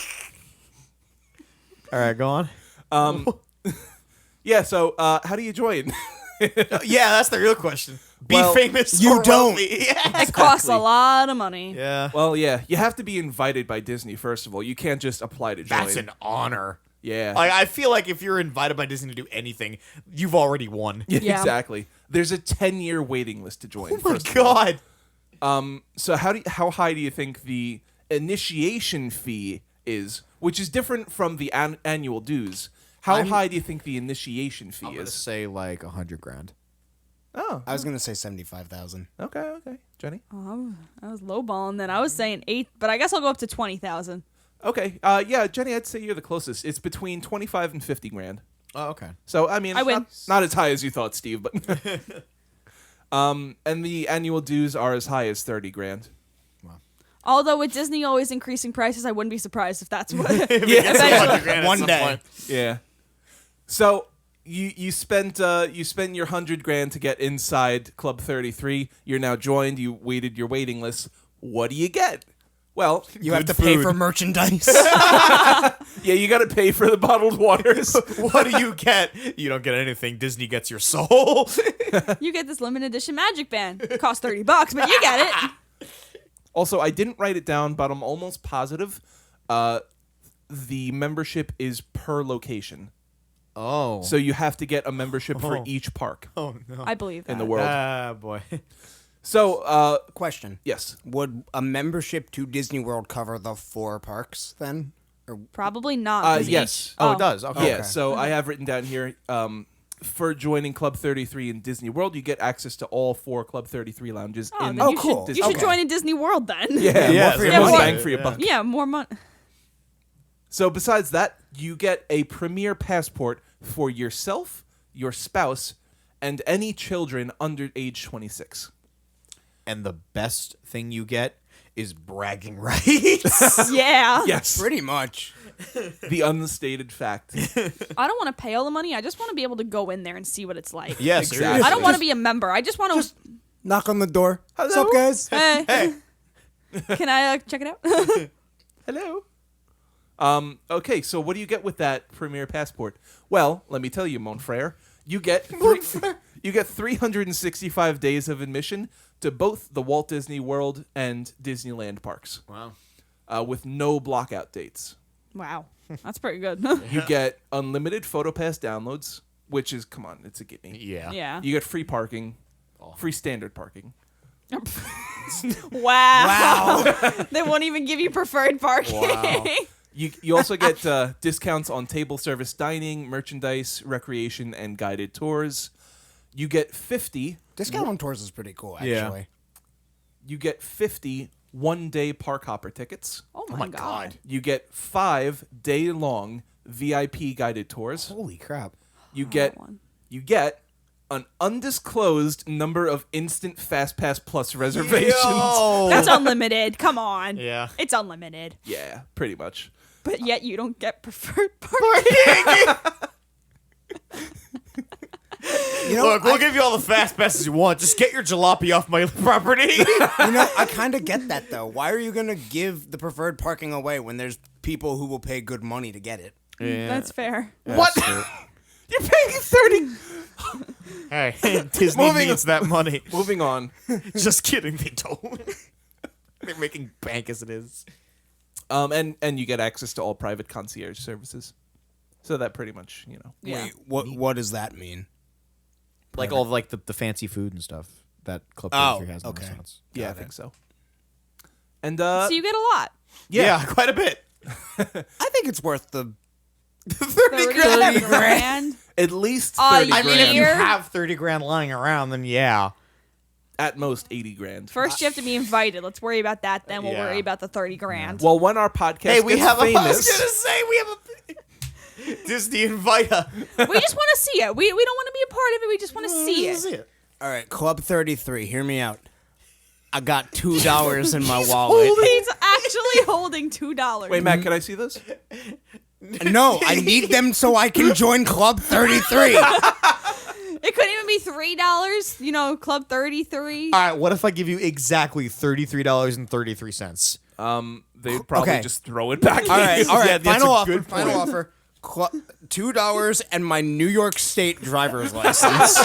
All right, go on. Yeah, so how do you join? Yeah, that's the real question. Be Well, famous. you or don't. wealthy. Yeah. It costs a lot of money. Yeah. Well, yeah, you have to be invited by Disney, first of all. You can't just apply to join. That's an honor. Yeah. I feel like if you're invited by Disney to do anything, you've already won. Yeah, Yeah. exactly. There's a 10-year waiting list to join. Oh my first of all. god. So how high do you think the initiation fee is, which is different from the annual dues? How high do you think the initiation fee I'm gonna is? say like $100,000. Oh, I was gonna say 75,000. okay, Jenny. Oh, I was lowballing then. I was saying 8, but I guess I'll go up to 20,000. Okay, yeah, Jenny, I'd say you're the closest. It's between 25 and 50 grand. Oh, okay. So I mean, I win. Not as high as you thought, Steve, but and the annual dues are as high as 30 grand. Although with Disney always increasing prices, I wouldn't be surprised if that's what. Yeah, Eventually. One day. yeah. So you spent your 100 grand to get inside Club 33. You're now joined. You waited your waiting list. What do you get? Well, You have to Good pay food. for merchandise. yeah, you got to pay for the bottled waters. What do you get? You don't get anything. Disney gets your soul. You get this limited edition Magic Band. It costs $30, but you get it. Also, I didn't write it down, but I'm almost positive the membership is per location. Oh. So you have to get a membership for Oh. each park Oh no. I believe that. in the world. Ah, boy. So, Question: yes. would a membership to Disney World cover the 4 parks then? Or Probably not. 'cause Yes. each- Oh, it does. Okay. Yeah, so I have written down here for joining Club 33 in Disney World, you get access to all 4 Club 33 lounges Oh, in then you cool. should, you should Okay. join in Disney World then. Yeah, Yeah, more for your yeah, money, more- bang for your yeah. buck. Yeah, more money. So besides that, you get a premier passport for yourself, your spouse, and any children under age 26. And the best thing you get is bragging rights. Yeah. Yes, pretty much. the unstated fact. I don't want to pay all the money. I just want to be able to go in there and see what it's like. Yes, Exactly. I don't want to be a member. I just want to. Knock on the door. What's Hello? up, guys? Hey, Hey. can I check it out? Hello. Okay, so what do you get with that premier passport? Well, let me tell you, mon frere, you get 365 days of admission to both the Walt Disney World and Disneyland parks, Wow. with no blockout dates. Wow, that's pretty good. You get unlimited PhotoPass downloads, which is, come on, it's a gimme. Yeah. Yeah. You get free parking, free standard parking. Wow. They won't even give you preferred parking. Wow. You also get discounts on table service dining, merchandise, recreation, and guided tours. You get 50 Discount on tours is pretty cool, Yeah. actually. You get 50 one-day park hopper tickets. Oh Oh my, my god. god. You get 5 day-long VIP guided tours. Holy crap. You get that one. an undisclosed number of instant FastPass Plus reservations. Yo. That's unlimited. Come on. Yeah. It's unlimited. Yeah, pretty much. But yet you don't get preferred parking. You know, Look, we'll give you all the fast passes you want. Just get your jalopy off my property. I kind of get that, though. Why are you going to give the preferred parking away when there's people who will pay good money to get it? That's fair. What? You're paying 30. Hey, Disney Moving needs that money. Moving on. Just kidding, they don't. They're making bank as it is. And you get access to all private concierge services. So that pretty much, Yeah. Wait, what does that mean? Like all of like the fancy food and stuff that Club Oh, 33 has in okay. restaurants. Yeah, I Got it. think so. And So you get a lot. Yeah, quite a bit. I think it's worth the 30 grand. 30 grand. at least Oh, 30 I I grand. mean, if you Here? have 30 grand lying around, then yeah. At most 80 grand. First, you have to be invited. Let's worry about that. Then we'll Yeah. worry about the 30 grand. Well, when our podcast Hey, we gets have famous, I was gonna say we have a Disney inviter. We just want to see it. We don't want to be a part of it. We just want to see it. All right, Club 33. Hear me out. I got $2 in my wallet. He's actually holding $2. Wait, Matt, can I see this? No, I need them so I can join Club 33. It couldn't even be $3. You know, Club 33. All right, what if I give you exactly $33.33? They'd probably Okay. just throw it back. All right, all right. Yeah, that's Final a offer. good Final point. offer. $2 and my New York State driver's license.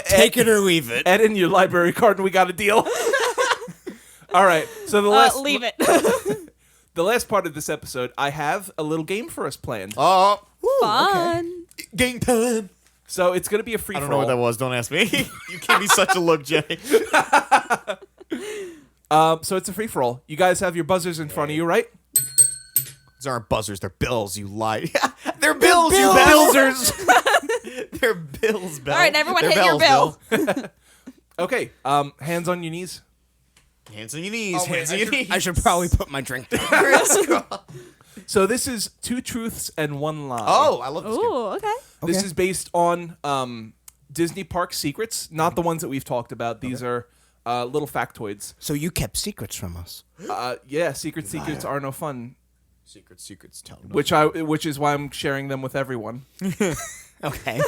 Take it or leave it. Add in your library card and we got a deal. All right. So the last Leave it. the last part of this episode, I have a little game for us planned. Oh, Fun. game time. So it's going to be a free I for don't know what that was. Don't ask me. You gave me such a look, Jenny. So it's a free for all. You guys have your buzzers in front of you, right? These aren't buzzers. They're bills. You lie. They're bills. You Billsers. They're bills. Bill. All right, everyone They're hit your bells, bill. Okay. Hands on your knees. Hands on your knees. Hands on your knees. I should probably put my drink down. So this is 2 truths and 1 lie. Oh, I love this game. Ooh, okay. This is based on Disney park secrets, not the ones that we've talked about. These are little factoids. So you kept secrets from us. Yeah, secrets are no fun. Secrets. Tell me. Which is why I'm sharing them with everyone. Okay.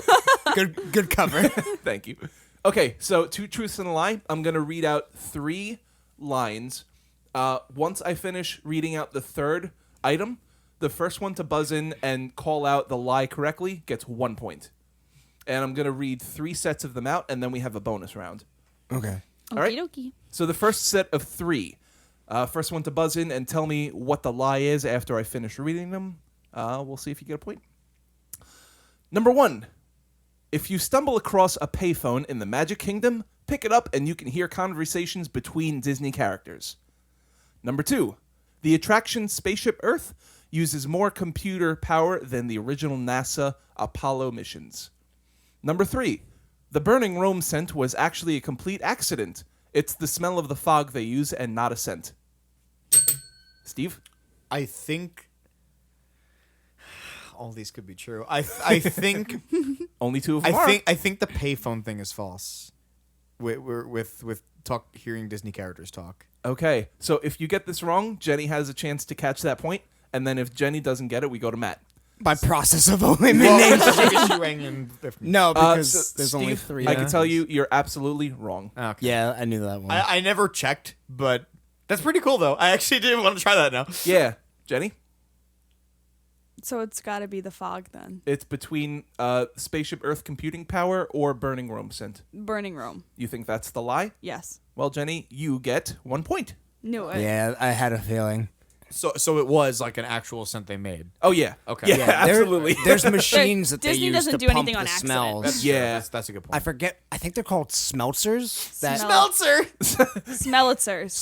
Good cover. Thank you. Okay, so 2 truths and a lie. I'm gonna read out 3 lines. Once I finish reading out the third item, the first one to buzz in and call out the lie correctly gets 1 point. And I'm gonna read 3 sets of them out, and then we have a bonus round. Okay. All right. Okie dokie. So the first set of 3. First one to buzz in and tell me what the lie is after I finish reading them. We'll see if you get a point. Number 1. If you stumble across a payphone in the Magic Kingdom, pick it up and you can hear conversations between Disney characters. Number 2. The attraction Spaceship Earth uses more computer power than the original NASA Apollo missions. Number 3. The burning Rome scent was actually a complete accident. It's the smell of the fog they use and not a scent. Steve? I think all these could be true. I think Only 2 of them are. I think the payphone thing is false. With hearing Disney characters talk. Okay, so if you get this wrong, Jenny has a chance to catch that point, and then if Jenny doesn't get it, we go to Matt. By process of elimination. No, because So, there's only Steve, 3. I can tell you, you're absolutely wrong. Okay. Yeah, I knew that one. I never checked, but that's pretty cool though. I actually did want to try that now. Yeah, Jenny? So it's got to be the fog then. It's between Spaceship Earth computing power or burning Rome scent. Burning Rome. You think that's the lie? Yes. Well, Jenny, you get 1 point. Knew it. Yeah, I had a feeling. So it was like an actual scent they made. Oh, yeah. Okay. Yeah, Yeah, absolutely. There's machines that they Disney use doesn't to do pump anything the on accident. smells. Yeah. That's a good point. I forget. I think they're called smeltzers. That Smel- Smeltzer. Smellitzers.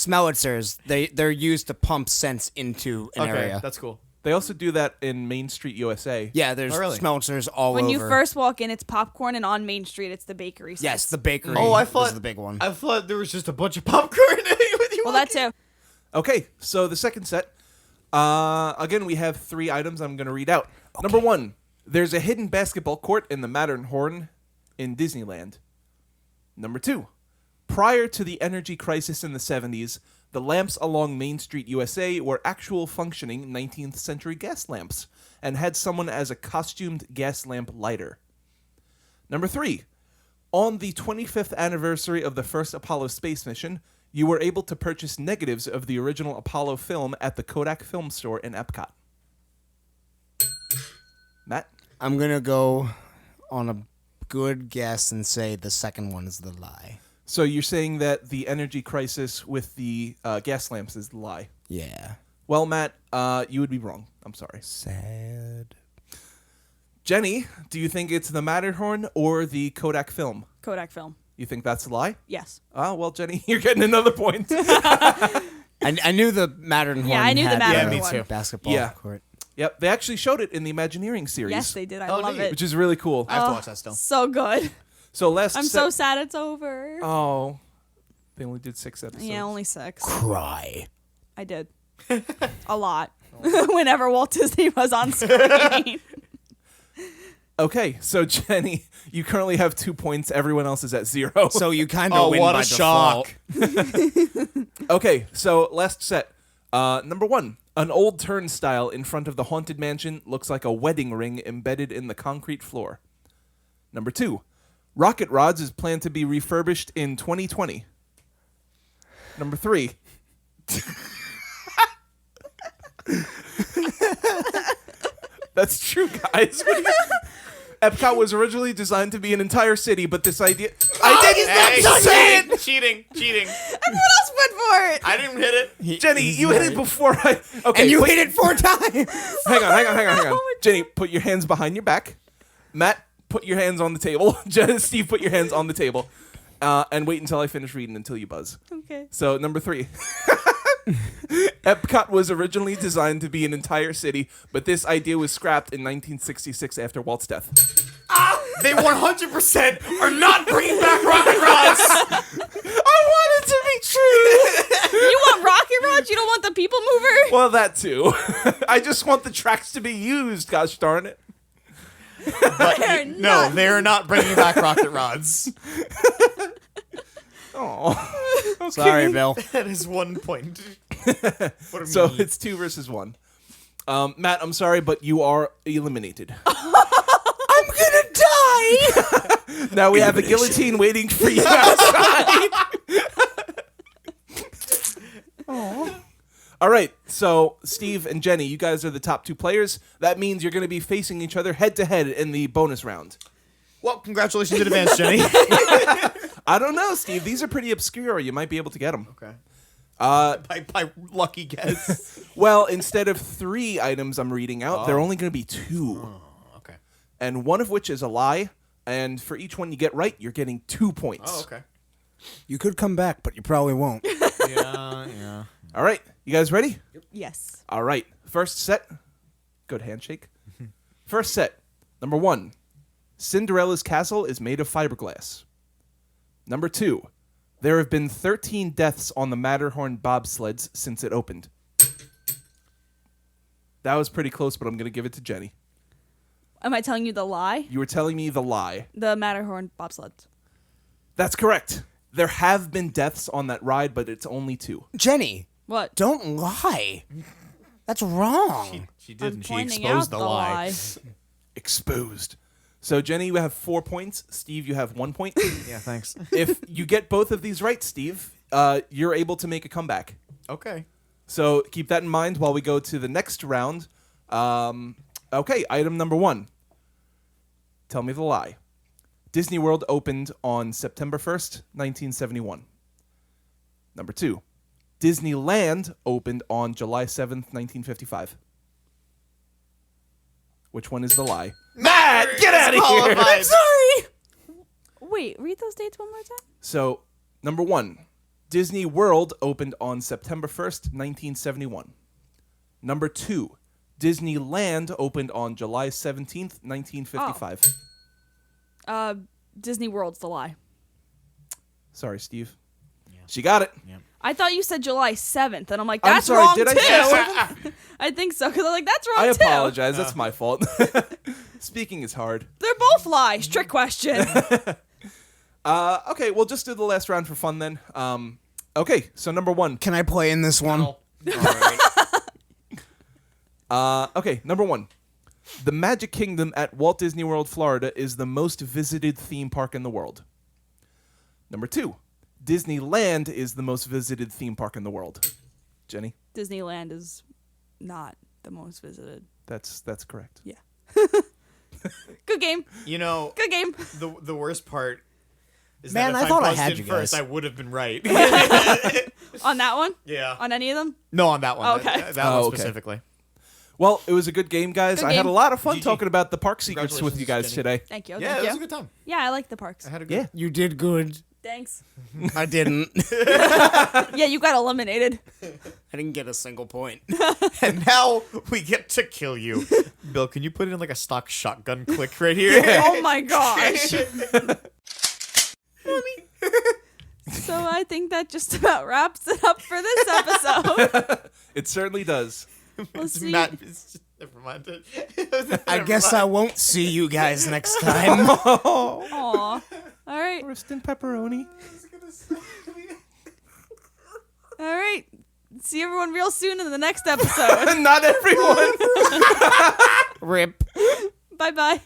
smellitzers. They're used to pump scents into an Okay, area. that's cool. They also do that in Main Street, USA. Yeah, there's Oh, really? smeltzers all When over. you first walk in, it's popcorn, and on Main Street, it's the bakery. Yes, sense. the bakery. Oh, I is thought the big one. I thought there was just a bunch of popcorn with you. Well, that too. Okay, so the second set. Again, we have 3 items I'm going to read out. Number 1, there's a hidden basketball court in the Matterhorn in Disneyland. Number 2, prior to the energy crisis in the 70s, the lamps along Main Street, USA were actual functioning 19th century gas lamps and had someone as a costumed gas lamp lighter. Number 3, on the 25th anniversary of the first Apollo space mission, you were able to purchase negatives of the original Apollo film at the Kodak film store in EPCOT. Matt? I'm gonna go on a good guess and say the second one is the lie. So you're saying that the energy crisis with the gas lamps is the lie? Yeah. Well, Matt, you would be wrong. I'm sorry. Sad. Jenny, do you think it's the Matterhorn or the Kodak film? Kodak film. You think that's a lie? Yes. Oh, well, Jenny, you're getting another point. I knew the Matterhorn. Yeah, I knew the had Matterhorn. Yeah, me too. Basketball Yeah. court. Yep, they actually showed it in the Imagineering series. Yes, they did. I Oh, love neat. it. Which is really cool. I have to watch that still. So good. So last I'm so sad it's over. Oh. They only did 6 episodes. Yeah, only 6. Cry. I did. A lot. Whenever Walt Disney was on screen. Okay, so Jenny, you currently have 2 points. Everyone else is at 0. So you kind of win what by a shock. default. Okay, so last set. Number 1. An old turnstile in front of the Haunted Mansion looks like a wedding ring embedded in the concrete floor. Number 2. Rocket Rods is planned to be refurbished in 2020. Number 3. That's true, guys. EPCOT was originally designed to be an entire city, but this idea... I didn't say it! Cheating. Everyone else went for it. I didn't hit it. Jenny, you hit it before I... Okay, And you hit it 4 times. Hang on. Jenny, put your hands behind your back. Matt, put your hands on the table. Steve, put your hands on the table. And wait until I finish reading until you buzz. Okay. So, number 3. EPCOT was originally designed to be an entire city, but this idea was scrapped in 1966 after Walt's death. They 100% are not bringing back Rocket Rods. I want it to be true! You want Rocket Rods? You don't want the people mover? Well, that too. I just want the tracks to be used, gosh darn it. They're No, not. they're not bringing back Rocket Rods. Oh. Okay. Sorry, Bill. That is 1 point. What a So meanie. it's 2 versus 1. Matt, I'm sorry, but you are eliminated. I'm gonna die. Now we have a guillotine waiting for you outside. All right, so Steve and Jenny, you guys are the top 2 players. That means you're going to be facing each other head to head in the bonus round. Well, congratulations in advance, Jenny. I don't know, Steve. These are pretty obscure. You might be able to get them. Okay. By lucky guess. Well, instead of 3 items I'm reading out, they're only going to be 2. Okay. And one of which is a lie. And for each one you get right, you're getting 2 points. Oh, okay. You could come back, but you probably won't. Yeah. All right, you guys ready? Yes. All right, first set. Good handshake. First set. Number 1. Cinderella's castle is made of fiberglass. Number 2. There have been 13 deaths on the Matterhorn bobsleds since it opened. That was pretty close, but I'm going to give it to Jenny. Am I telling you the lie? You were telling me the lie. The Matterhorn bobsleds. That's correct. There have been deaths on that ride, but it's only 2. Jenny, What? don't lie. That's wrong. She I'm didn't. She pointing exposed out the lie. Exposed. So, Jenny, you have 4 points. Steve, you have 1 point. Yeah, thanks. If you get both of these right, Steve, you're able to make a comeback. Okay. So keep that in mind while we go to the next round. Okay, item number 1. Tell me the lie. Disney World opened on September 1st, 1971. Number 2. Disneyland opened on July 7th, 1955. Which one is the lie? Matt, get out of here! Disqualified. Sorry. Wait, read those dates one more time. So, number 1. Disney World opened on September 1st, 1971. Number 2. Disneyland opened on July 17th, 1955. Disney World's the lie. Sorry, Steve. Yeah. She got it. Yeah. I thought you said July 7th, and I'm like, I'm that's sorry, wrong did I too. say I think so, because I'm like, that's wrong I too. apologize. That's my fault. Speaking is hard. They're both lies. Trick question. Okay, we'll just do the last round for fun then. Okay, so number 1. Can I play in this one? All right. Okay, number 1. The Magic Kingdom at Walt Disney World, Florida is the most visited theme park in the world. Number 2. Disneyland is the most visited theme park in the world. Jenny? Disneyland is not the most visited. That's correct. Yeah. Good game. You know, Good game. the worst part is Man, that if I thought I buzzed had in you first, guys. I would have been right. On that one? Yeah. On any of them? No, on that one. Okay. That Oh, one okay. specifically. Well, it was a good game, guys. Good I had game. a lot of fun GG. talking about the park secrets with you guys Congratulations, today. Thank you. Yeah, Thank it you. was a good time. Yeah, I like the parks. I had a good. Yeah. You did good. Thanks. I didn't. Yeah, you got eliminated. I didn't get a single point. And now we get to kill you. Bill, can you put in like a stock shotgun click right here? Oh my gosh. So I think that just about wraps it up for this episode. It certainly does. We'll see. Matt, never mind. I guess I won't see you guys next time. Aw. All right. Roast and pepperoni. All right. See everyone real soon in the next episode. Not everyone. Rip. Bye-bye.